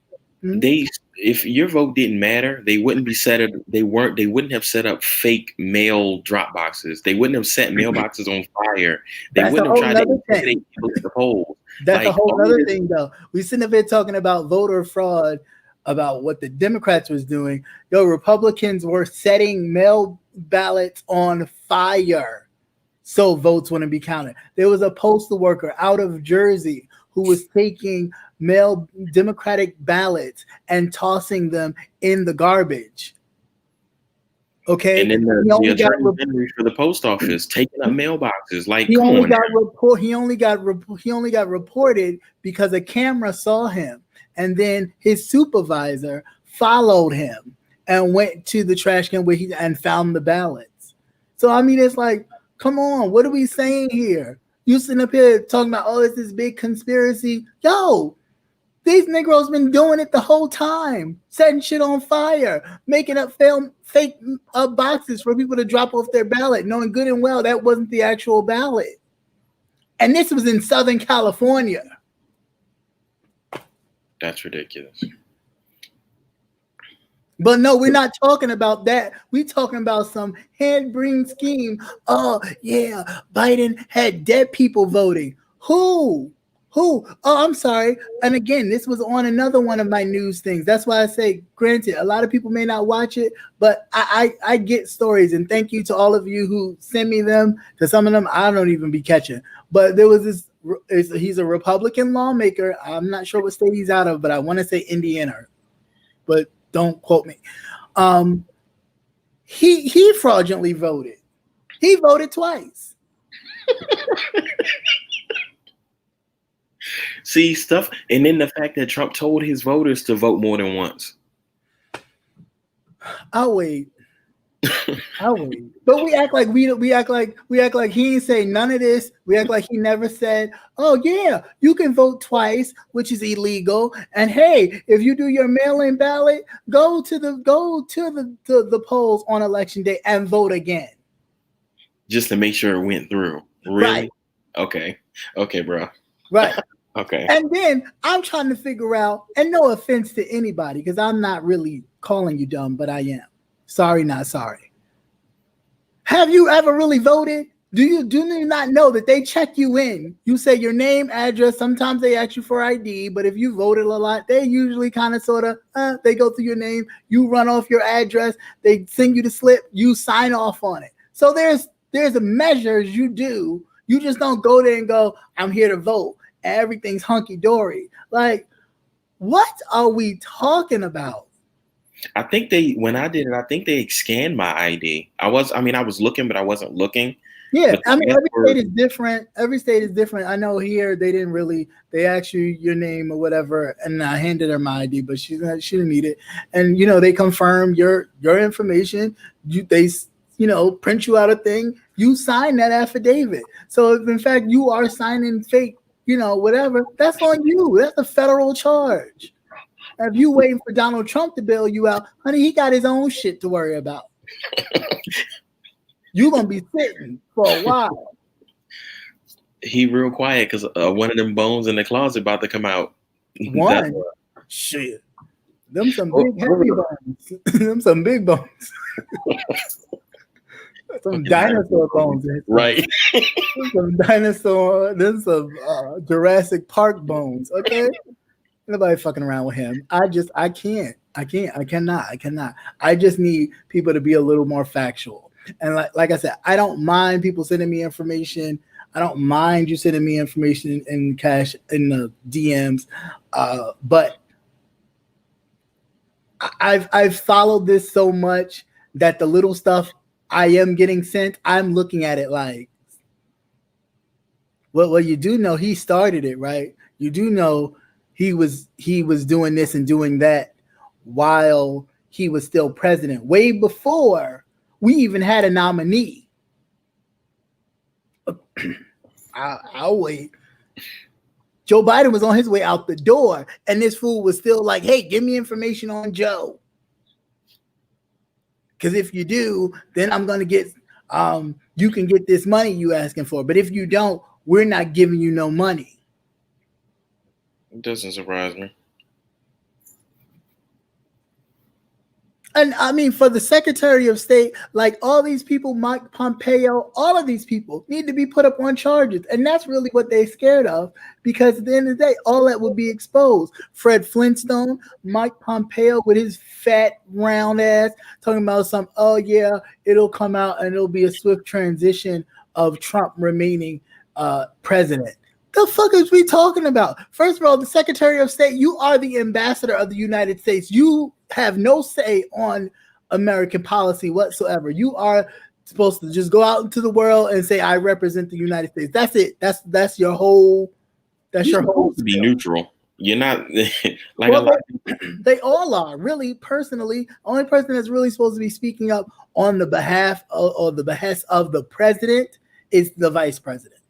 Mm-hmm. If your vote didn't matter, they wouldn't have set up fake mail drop boxes. They wouldn't have set mailboxes on fire. They wouldn't have tried to intimidate people at the polls. That's a whole other thing, though. We sitting up here talking about voter fraud, about what the Democrats was doing. Republicans were setting mail ballots on fire so votes wouldn't be counted. There was a postal worker out of Jersey who was taking mail Democratic ballots and tossing them in the garbage. Okay, and then the attorney for the post office taking up mailboxes. Like, he only got reported because a camera saw him, and then his supervisor followed him and went to the trash can and found the ballots. So I mean, it's like, come on, what are we saying here? You sitting up here talking about, oh, it's this big conspiracy. Yo, these Negroes been doing it the whole time, setting shit on fire, making up fake boxes for people to drop off their ballot, knowing good and well that wasn't the actual ballot. And this was in Southern California. That's ridiculous. But no, we're not talking about that. We're talking about some hand-bring scheme. Oh, yeah, Biden had dead people voting. Who? Who? Oh, I'm sorry. And again, this was on another one of my news things. That's why I say, granted, a lot of people may not watch it, but I get stories. And thank you to all of you who send me them. Because some of them I don't even be catching. But there was this, he's a Republican lawmaker. I'm not sure what state he's out of, but I want to say Indiana. But don't quote me. He fraudulently voted. He voted twice. See stuff, and then the fact that Trump told his voters to vote more than once. I'll wait. But we act like we act like he didn't say none of this. We act like he never said, "Oh yeah, you can vote twice, which is illegal." And hey, if you do your mail-in ballot, go to the polls on election day and vote again, just to make sure it went through. Really? Right. Okay, bro. Right. Okay. And then I'm trying to figure out, and no offense to anybody, because I'm not really calling you dumb, but I am. Sorry, not sorry. Have you ever really voted? Do you not know that they check you in? You say your name, address. Sometimes they ask you for ID, but if you voted a lot, they usually kind of sort of they go through your name. You run off your address. They send you the slip. You sign off on it. So there's a measures you do. You just don't go there and go, I'm here to vote. Everything's hunky dory. Like, what are we talking about? I think when I did it, I think they scanned my ID. I was looking, but I wasn't looking. Yeah, I mean, every state is different. Every state is different. I know here they ask you your name or whatever, and I handed her my ID, but she didn't need it. And they confirm your information. They print you out a thing. You sign that affidavit. So if in fact you are signing fake, whatever, that's on you. That's a federal charge. If you waiting for Donald Trump to bail you out, honey, he got his own shit to worry about. You're going to be sitting for a while. He real quiet because one of them bones in the closet about to come out. One? Shit. Them some big heavy bones. Them some big bones. Some dinosaur bones. Right. Some dinosaur. There's some Jurassic Park bones. Okay. Nobody fucking around with him. I cannot. I just need people to be a little more factual. And like I said, I don't mind people sending me information. I don't mind you sending me information in cash in the DMs. But I've followed this so much that the little stuff I am getting sent, I'm looking at it like, well, you do know he started it, right? You do know he was doing this and doing that while he was still president, way before we even had a nominee. I'll wait. Joe Biden was on his way out the door, and this fool was still like, hey, give me information on Joe. Because if you do, then I'm going to get, you can get this money you asking for. But if you don't, we're not giving you no money. It doesn't surprise me. And I mean, for the Secretary of State, like all these people, Mike Pompeo, all of these people need to be put up on charges. And that's really what they're scared of, because at the end of the day, all that will be exposed. Fred Flintstone, Mike Pompeo with his fat, round ass talking about some, oh yeah, it'll come out and it'll be a swift transition of Trump remaining president. The fuck is we talking about? First of all, the Secretary of State, you are the ambassador of the United States. You have no say on American policy whatsoever. You are supposed to just go out into the world and say, I represent the United States. That's it. That's your whole, You're supposed to be neutral. You're not like well, they all are, really, personally. Only person that's really supposed to be speaking up on the behalf of, or the behest of the president is the vice president.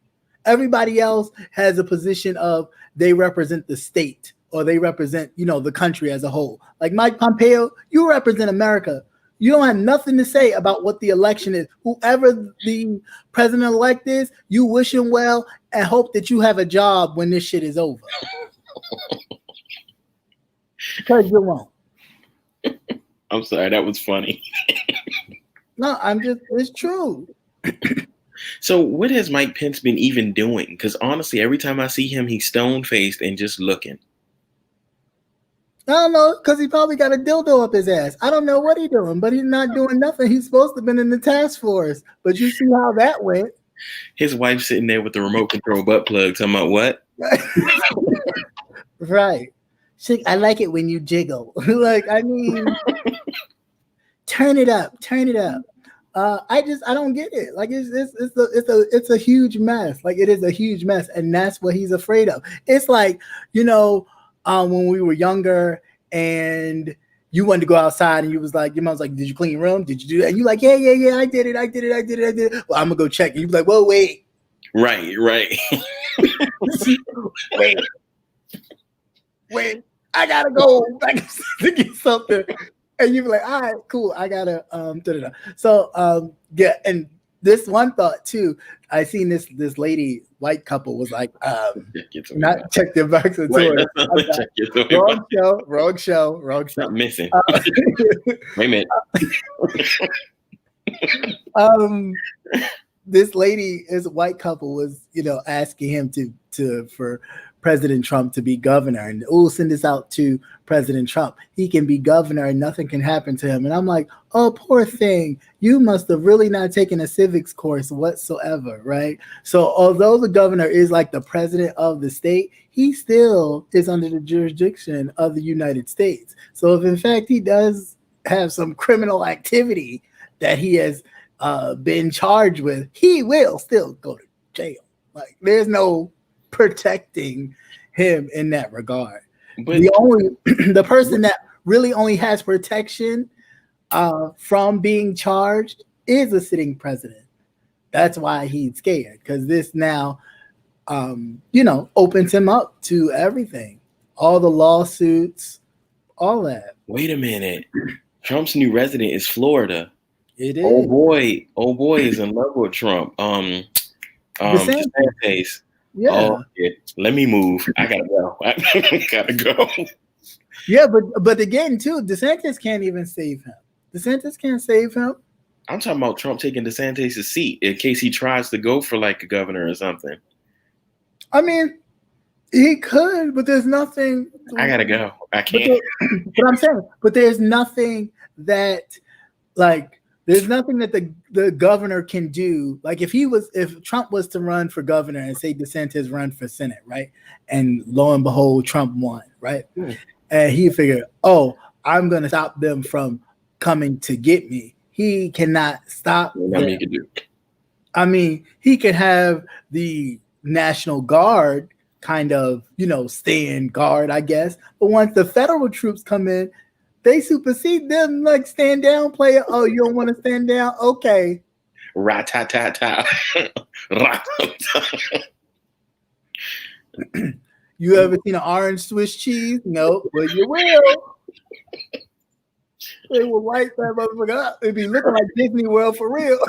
Everybody else has a position of they represent the state or they represent, the country as a whole. Like Mike Pompeo, you represent America. You don't have nothing to say about what the election is. Whoever the president-elect is, you wish him well and hope that you have a job when this shit is over. Because you won't. I'm sorry, that was funny. No, it's true. So what has Mike Pence been even doing? Because honestly, every time I see him, he's stone-faced and just looking. I don't know, because he probably got a dildo up his ass. I don't know what he's doing, but he's not doing nothing. He's supposed to have been in the task force. But you see how that went. His wife sitting there with the remote control butt plug talking about what? Right. I like it when you jiggle. Like, I mean, turn it up. I don't get it. Like it's a huge mess. Like it is a huge mess, and that's what he's afraid of. It's like, when we were younger and you wanted to go outside and you was like, your mom's like, did you clean your room? Did you do that? And you like, yeah, I did it. Well, I'm gonna go check. And you be like, well, wait. Right. wait, I gotta go back to get something. And you be like, all right, cool. I gotta da-da-da. So yeah, and this one thought too, I seen this lady, white couple was like, not check their back to the tour. Wrong show. Stop missing. Wait a minute. This lady, this white couple was, asking him for President Trump to be governor, and send this out to President Trump. He can be governor and nothing can happen to him. And I'm like, oh, poor thing. You must have really not taken a civics course whatsoever, right? So although the governor is like the president of the state, he still is under the jurisdiction of the United States. So if in fact he does have some criminal activity that he has been charged with, he will still go to jail. Like there's no protecting him in that regard. But the person that really only has protection from being charged is a sitting president. That's why he's scared, because this now opens him up to everything, all the lawsuits, all that. Wait a minute. Trump's new resident is Florida. It is. Oh boy is in love with Trump. DeSantis. Yeah. Oh, yeah. Let me move. I gotta go. Yeah, but again, too, DeSantis can't even save him. DeSantis can't save him. I'm talking about Trump taking DeSantis' seat in case he tries to go for like a governor or something. I mean, he could, but there's nothing. I gotta go. I can't. But I'm saying, but there's nothing that, like, there's nothing that the governor can do. Like if Trump was to run for governor and say DeSantis run for Senate, right? And lo and behold, Trump won, right? And he figured, I'm going to stop them from coming to get me. He cannot stop. Nothing he can do. I mean, he could have the National Guard kind of, stand guard, I guess. But once the federal troops come in, they supersede them, like stand down player. Oh, you don't want to stand down? Okay. Rat-ta-ta-ta. You ever seen an orange Swiss cheese? No, but you will. They will light that motherfucker up. It'd be looking like Disney World for real.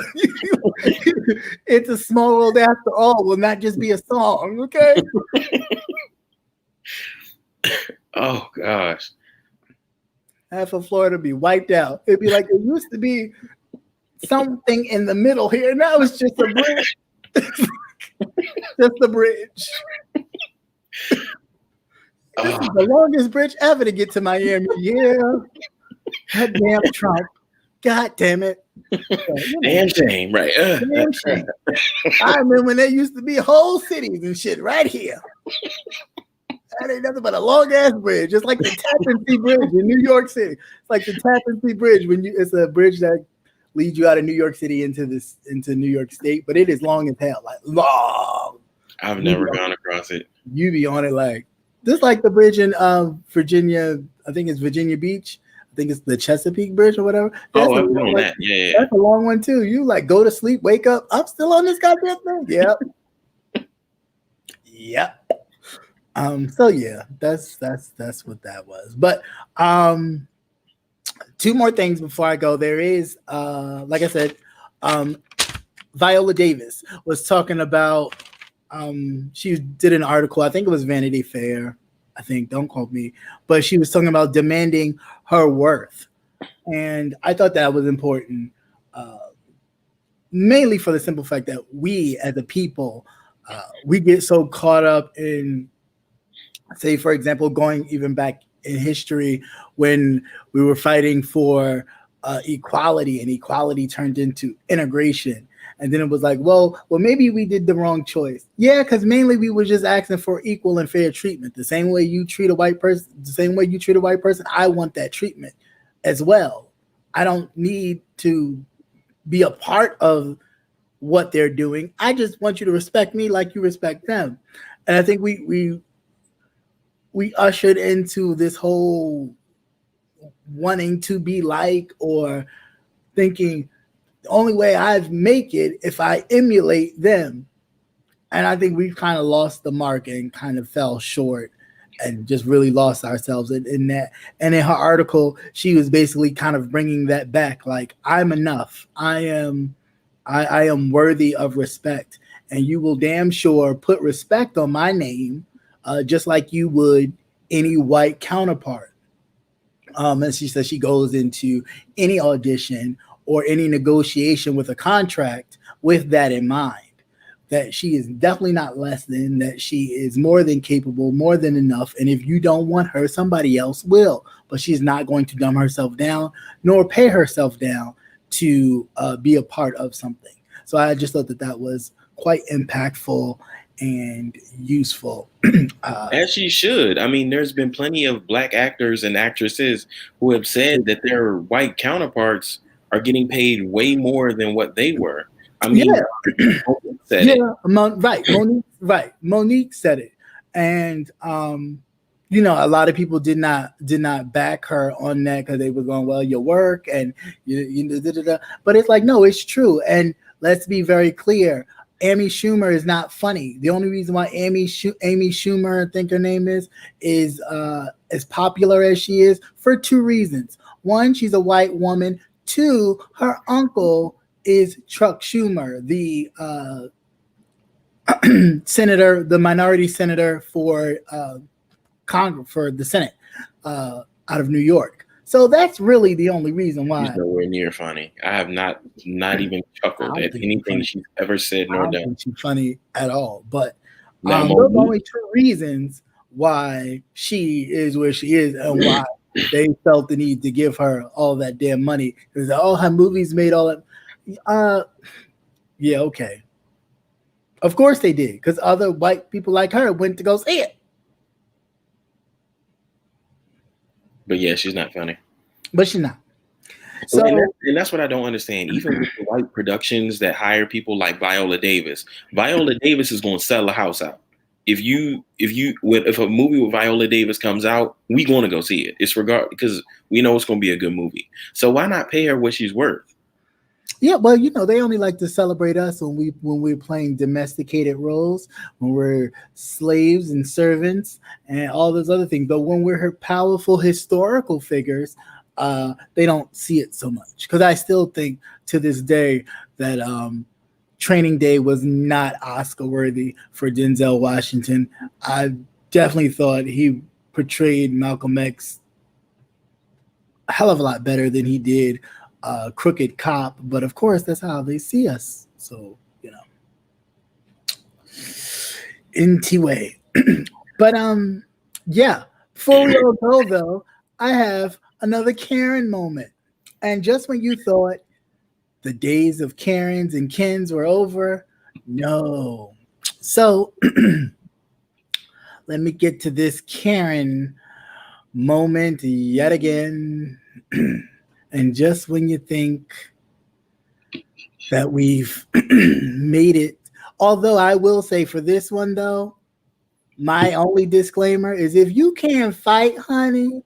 It's a small world after all. Will not just be a song, okay? Oh gosh. Half of Florida be wiped out. It'd be like it used to be something in the middle here. Now it's just a bridge. Just a bridge. This is the longest bridge ever to get to Miami. Yeah. God damn Trump. God damn it. Damn shame, right? Damn shame. I remember when there used to be whole cities and shit right here. That ain't nothing but a long ass bridge, just like the Tappan Zee Bridge in New York City. It's like the Tappan Zee Bridge it's a bridge that leads you out of New York City into New York State, but it is long as hell, like long. I've never gone across it. You be on it like just like the bridge in Virginia. I think it's Virginia Beach. I think it's the Chesapeake Bridge or whatever. I've been on that. Yeah. That's a long one too. You like go to sleep, wake up. I'm still on this goddamn thing. Yep. Yep. So yeah, that's what that was. But two more things before I go. There is like I said, Viola Davis was talking about she did an article, I think it was Vanity Fair, I think, don't quote me, but she was talking about demanding her worth. And I thought that was important, mainly for the simple fact that we as a people, we get so caught up in, say, for example, going even back in history when we were fighting for equality, and equality turned into integration. And then it was like, well, maybe we did the wrong choice. Yeah, because mainly we were just asking for equal and fair treatment. The same way you treat a white person, the same way you treat a white person, I want that treatment as well. I don't need to be a part of what they're doing. I just want you to respect me like you respect them. And I think we ushered into this whole wanting to be like, or thinking the only way I make it if I emulate them. And I think we've kind of lost the mark and kind of fell short and just really lost ourselves in that. And in her article, she was basically kind of bringing that back. Like, I'm enough. I am worthy of respect. And you will damn sure put respect on my name, just like you would any white counterpart. And she says she goes into any audition or any negotiation with a contract with that in mind, that she is definitely not less than, that she is more than capable, more than enough. And if you don't want her, somebody else will. But she's not going to dumb herself down nor pay herself down to be a part of something. So I just thought that was quite impactful and useful. As she should. I mean, there's been plenty of Black actors and actresses who have said that their white counterparts are getting paid way more than what they were. I mean, Monique said it. And a lot of people did not back her on that because they were going, well, your work and but it's like, no, it's true. And let's be very clear. Amy Schumer is not funny. The only reason why Amy Schumer, I think her name is as popular as she is, for two reasons. One, she's a white woman. Two, her uncle is Chuck Schumer, the senator, the minority senator for Congress, for the Senate out of New York. So that's really the only reason why. She's nowhere near funny. I have not even chuckled at anything she's ever said nor done. I don't think she's funny at all. But those are only two reasons why she is where she is and why they felt the need to give her all that damn money. Because all her movies made all that. Yeah, okay. Of course they did, because other white people like her went to go see it. But yeah, she's not funny. But she's not. So, and that's what I don't understand. Even with the white productions that hire people like Viola Davis is going to sell a house out. If a movie with Viola Davis comes out, we going to go see it. It's because we know it's going to be a good movie. So why not pay her what she's worth? Yeah, well, they only like to celebrate us when we're playing domesticated roles, when we're slaves and servants and all those other things. But when we're powerful historical figures, they don't see it so much. Because I still think to this day that Training Day was not Oscar worthy for Denzel Washington. I definitely thought he portrayed Malcolm X a hell of a lot better than he did Crooked Cop, but of course that's how they see us. So anyway, but yeah. Before we all go though, I have another Karen moment, and just when you thought the days of Karens and Kens were over, no. So let me get to this Karen moment yet again. And just when you think that we've made it, although I will say for this one, though, my only disclaimer is if you can't fight, honey,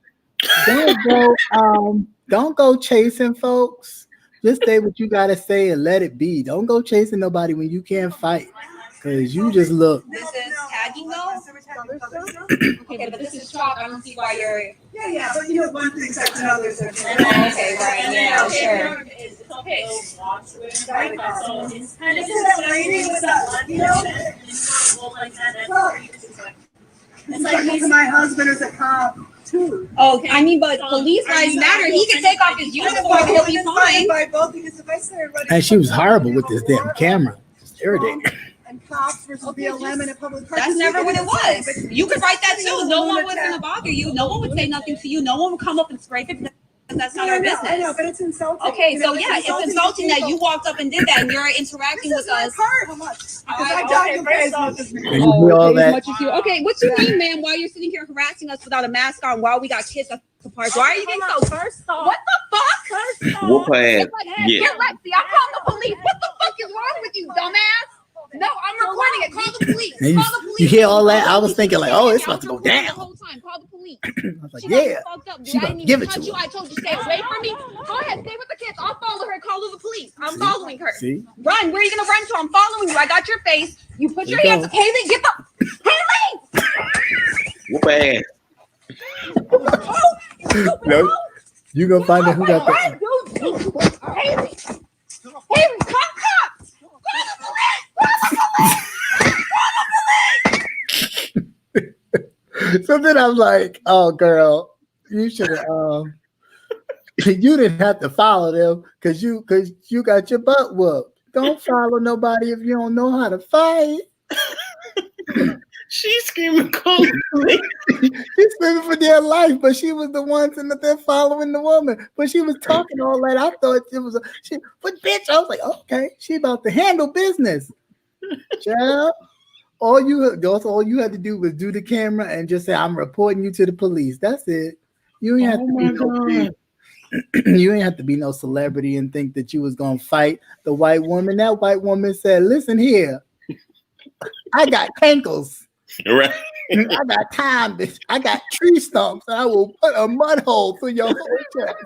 don't go chasing folks. Just say what you got to say and let it be. Don't go chasing nobody when you can't fight. Because you just look. This is tagging though? Okay, but this is chalk. I don't see why you're. Yeah, but one thing affects another. Okay, right, yeah, sure. It's okay. And it's just raining with that, It's like to my husband is a cop too. Oh, I mean, but police lives matter. He can take off his uniform and he'll be fine. And she was horrible with this damn camera. It's irritating. And cops versus Okay, BLM in a public park. That's never what it was. You could write that too. No one was gonna bother you. No one would say nothing to you. No one would come up and scrape it because that's not our business. I know, but it's insulting. Okay, You so know, yeah, it's insulting that you walked up and did that, and you're interacting This with is my us. part. How much? Because I Okay, got you first guys off- with this. And you do all okay, as that. much as you. Okay, what you mean, man? Why you're sitting here harassing us without a mask on while we got kids at the park? Why are you getting so? First off, What the fuck? Whoop her ass. Yeah. Get Lexi. I'm calling the police. What the fuck is wrong with you, dumbass? No, I'm recording it. Call the police. And Call the police. you hear all that? I was thinking like, oh, it's about to go The down. whole time. Call the police. I was like, She got me yeah. fucked up, dude. She I about didn't to give even it to touch you. her. I told you stay away from me. Go ahead, stay with the kids. I'll follow her. Call the police. I'm following her. See? Run. Where are you gonna run to? I'm following you. I got your face. You put your There you hands. go. Haley, get the Haley. Whoop her ass. No, you gonna find out who got Run, that. dude. Haley. Haley, call cops. Call the police. Call the police. So then I'm like, oh girl, you should have you didn't have to follow them because you got your butt whooped. Don't follow nobody if you don't know how to fight. She's screaming cold. She's screaming for their life, but she was the one sitting up there following the woman. But she was talking all that. I thought it was but bitch, I was like, okay, she about to handle business. Child. All you had to do was do the camera and just say, I'm reporting you to the police. That's it. You ain't have to be no big, you ain't have to be no celebrity and think that you was gonna fight the white woman. That white woman said, listen here, I got cankles. Right. I got time, bitch. I got tree stumps. I will put a mud hole through your whole chest.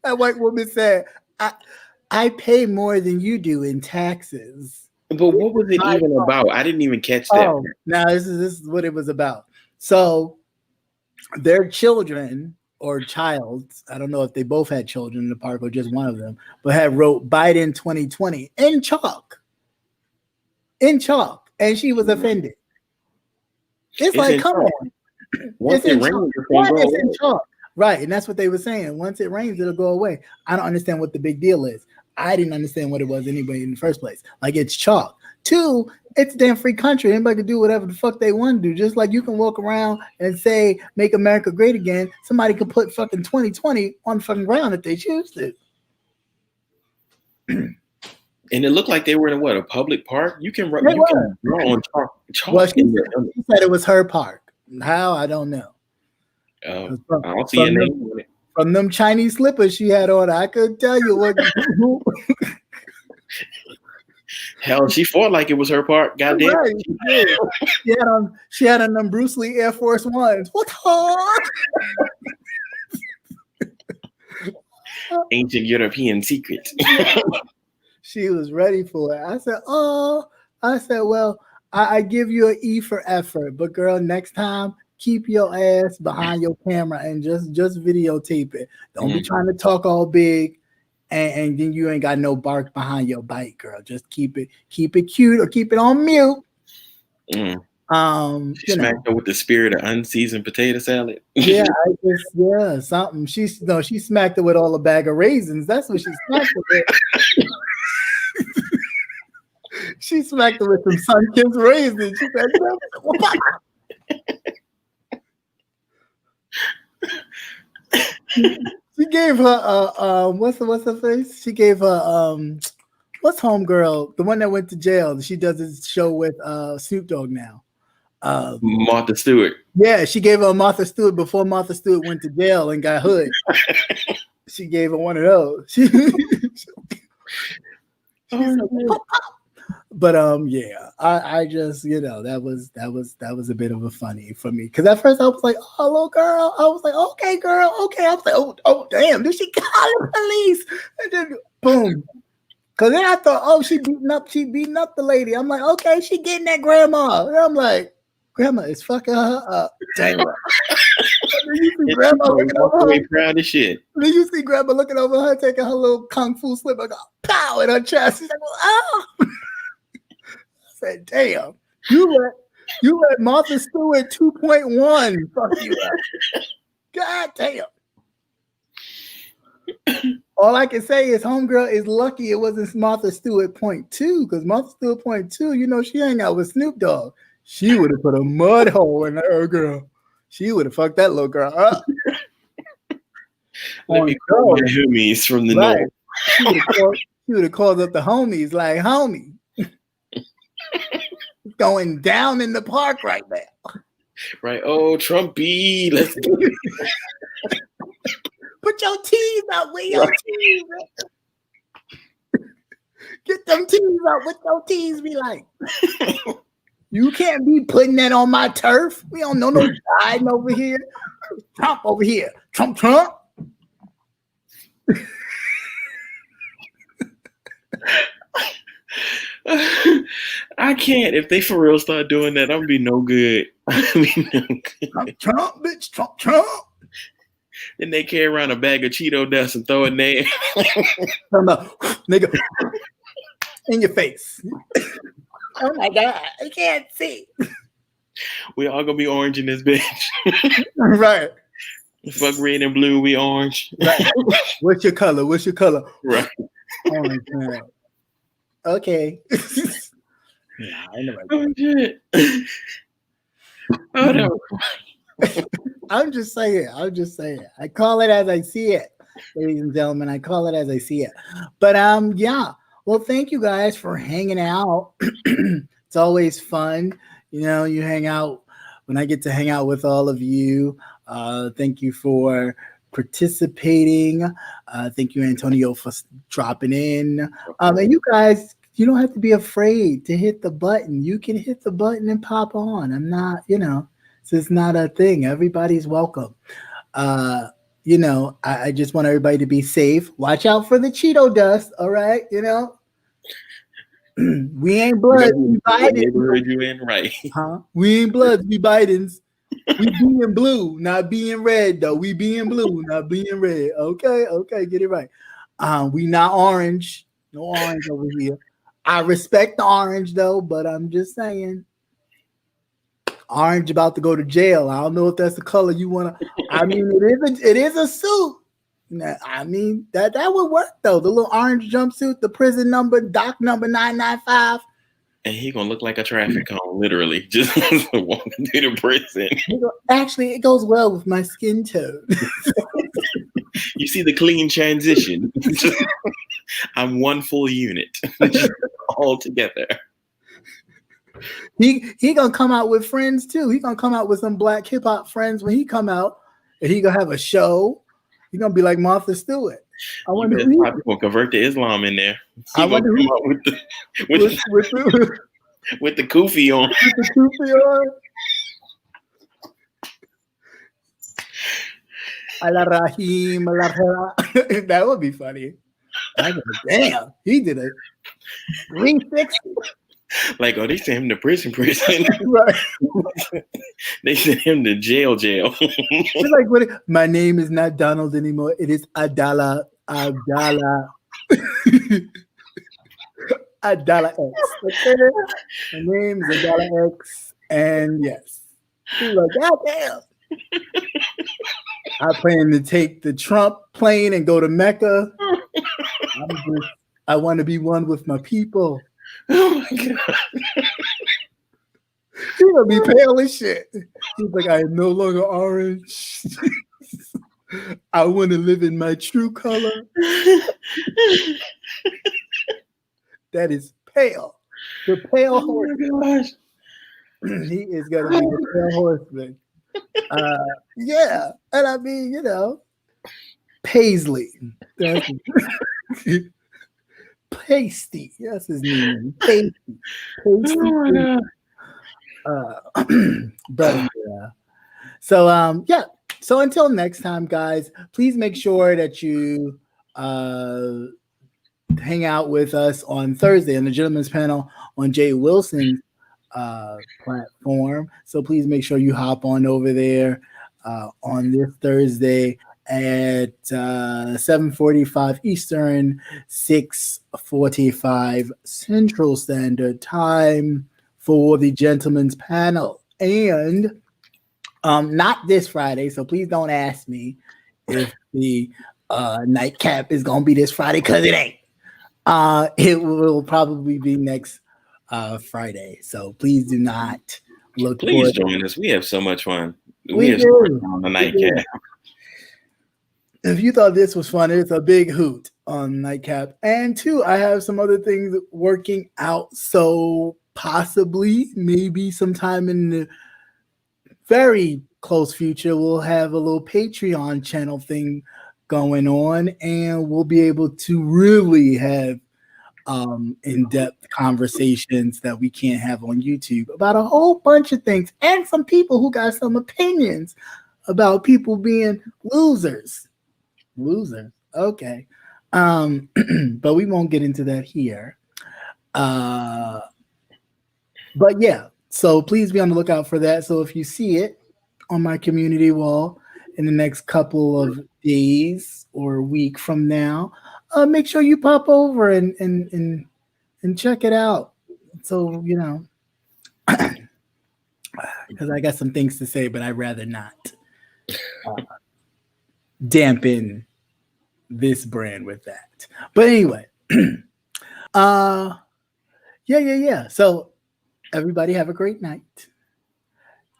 That white woman said, I pay more than you do in taxes. But what was it even about? I didn't even catch that. Oh, now this is what it was about. So their children or child, I don't know if they both had children in the park or just one of them, but had wrote Biden 2020 in chalk. And she was offended. It's like, in come chalk. on. Once it rains, it's gonna go It's in away. chalk. Right. And that's what they were saying. Once it rains, it'll go away. I don't understand what the big deal is. I didn't understand what it was anyway in the first place. Like, it's chalk. Two, it's a damn free country. Anybody can do whatever the fuck they want to do. Just like you can walk around and say, make America great again. Somebody could put fucking 2020 on the fucking ground if they choose to. And it looked like they were in a public park. You can They you can draw on chalk. Well, she in the- said it was her park. How? I don't know. I don't see a name on it. From them Chinese slippers she had on, I could tell you what. Hell, she fought like it was her park. Goddamn. Right, she did. She had on them Bruce Lee Air Force Ones. What? Ancient European secrets. She was ready for it. I said, well, I give you an E for effort, but girl, next time keep your ass behind your camera and just videotape it. Don't be trying to talk all big and then you ain't got no bark behind your bite, girl. Just keep it cute or keep it on mute. She You know. smacked her with the spirit of unseasoned potato salad. Yeah, something. She smacked it with all a bag of raisins. That's what she smacked it with. She smacked it with some sun-kissed raisins. She said, she gave her what's her face? She gave her what's homegirl, the one that went to jail. She does this show with Snoop Dogg now. Martha Stewart. Yeah, she gave her a Martha Stewart before Martha Stewart went to jail and got hood. She gave her one of those. But yeah, I just, that was a bit of a funny for me, because at first I was like, oh, little girl, I was like, okay, girl, okay. I was like, oh damn, did she call the police? And then boom. Cause then I thought, oh, she beating up the lady. I'm like, okay, she getting that grandma. And I'm like, grandma is fucking her up. Damn. You see grandma looking over her. Proud of shit. Then you see grandma looking over her, taking her little kung fu slip, and go pow in her chest. She's like, oh. I said, damn, You let Martha Stewart 2.1 fuck you up. God damn. All I can say is homegirl is lucky it wasn't Martha Stewart 0.2, because Martha Stewart 0.2, you know, she hang out with Snoop Dogg. She would have put a mud hole in her girl. She would have fucked that little girl up. Let me call my homies from the Right. north. She would have called up the homies like, homie, it's going down in the park right now. Right. Oh, Trumpy. Let's go. Put your teeth out. Where your teeth at? Get them teeth out. What your teeth be like? You can't be putting that on my turf. We don't know no Biden over here. Trump over here. Trump. I can't. If they for real start doing that, I'm gonna be no good. Trump, bitch. Trump. Then they carry around a bag of Cheeto dust and throw it in there. Nigga, in your face. Oh my God, I can't see. We all gonna be orange in this bitch. Right. Fuck red and blue, we orange. Right. What's your color? Right. Oh my God. Okay. Yeah, I know. Oh shit. Oh no. I'm just saying. I call it as I see it, ladies and gentlemen. I call it as I see it. But yeah. Well, thank you guys for hanging out. It's always fun. You know, you hang out when I get to hang out with all of you. Thank you for participating. Thank you, Antonio, for dropping in. And you guys, you don't have to be afraid to hit the button. You can hit the button and pop on. I'm not, you know, this is not a thing. Everybody's welcome. You know, I just want everybody to be safe. Watch out for the Cheeto dust. All right. You know, we ain't blood. We Biden. You in right? Huh? We ain't blood. We Bidens. We being blue, not being red, though. We being blue, not being red. Okay, get it right. We not orange. No orange over here. I respect the orange though, but I'm just saying. Orange about to go to jail. I don't know if that's the color you want to. I mean, it is a suit. I mean, that would work though. The little orange jumpsuit, the prison number, doc number 995. And he gonna look like a traffic cone, literally, just walking through the prison. Actually, it goes well with my skin tone. You see the clean transition. I'm one full unit, all together. He gonna come out with friends too. He gonna come out with some black hip hop friends when he come out, and he gonna have a show. He gonna be like Martha Stewart. I wonder who probably gonna convert to Islam in there. He I wonder come out with the kufi on. With the kufi on. Allah Rahim, Allah. That would be funny. Damn, he did a 360. Like, oh, they sent him to prison. Right. They sent him to jail. Like, what? My name is not Donald anymore. It is Adala. Adala X. Okay? My name is Adala X. And yes. He's like, God damn. I plan to take the Trump plane and go to Mecca. I want to be one with my people. Oh my God. He's gonna be pale as shit. He's like, I am no longer orange. I want to live in my true color. That is pale. The pale horse. Gosh. He is gonna be the pale horseman. Yeah, and I mean, you know, Paisley. Pasty. That's his name. Pasty. Oh But yeah. So yeah. So until next time, guys, please make sure that you hang out with us on Thursday on the Gentleman's Panel on Jay Wilson's platform. So please make sure you hop on over there on this Thursday at 7:45 Eastern, 6:45 Central Standard Time for the gentleman's panel. And not this Friday, so please don't ask me if the nightcap is gonna be this Friday, because it ain't. It will probably be next Friday. So please do not look Please for it. join us. We have so much fun. We have do. so much fun on the We do. nightcap. If you thought this was fun, it's a big hoot on Nightcap. And two, I have some other things working out. So possibly, maybe sometime in the very close future, we'll have a little Patreon channel thing going on, and we'll be able to really have in-depth conversations that we can't have on YouTube about a whole bunch of things, and some people who got some opinions about people being losers. Okay. But we won't get into that here. But yeah, so please be on the lookout for that. So if you see it on my community wall in the next couple of days or a week from now, make sure you pop over and check it out. So, you know, because I got some things to say, but I'd rather not dampen this brand with that. But anyway, yeah. So everybody have a great night.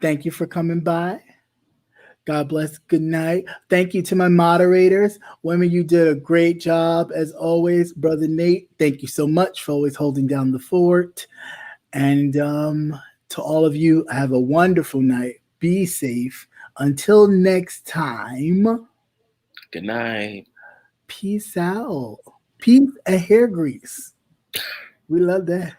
Thank you for coming by. God bless. Good night. Thank you to my moderators. Women, you did a great job as always. Brother Nate, thank you so much for always holding down the fort. And to all of you, have a wonderful night. Be safe. Until next time. Good night. Peace out. Peace and hair grease. We love that.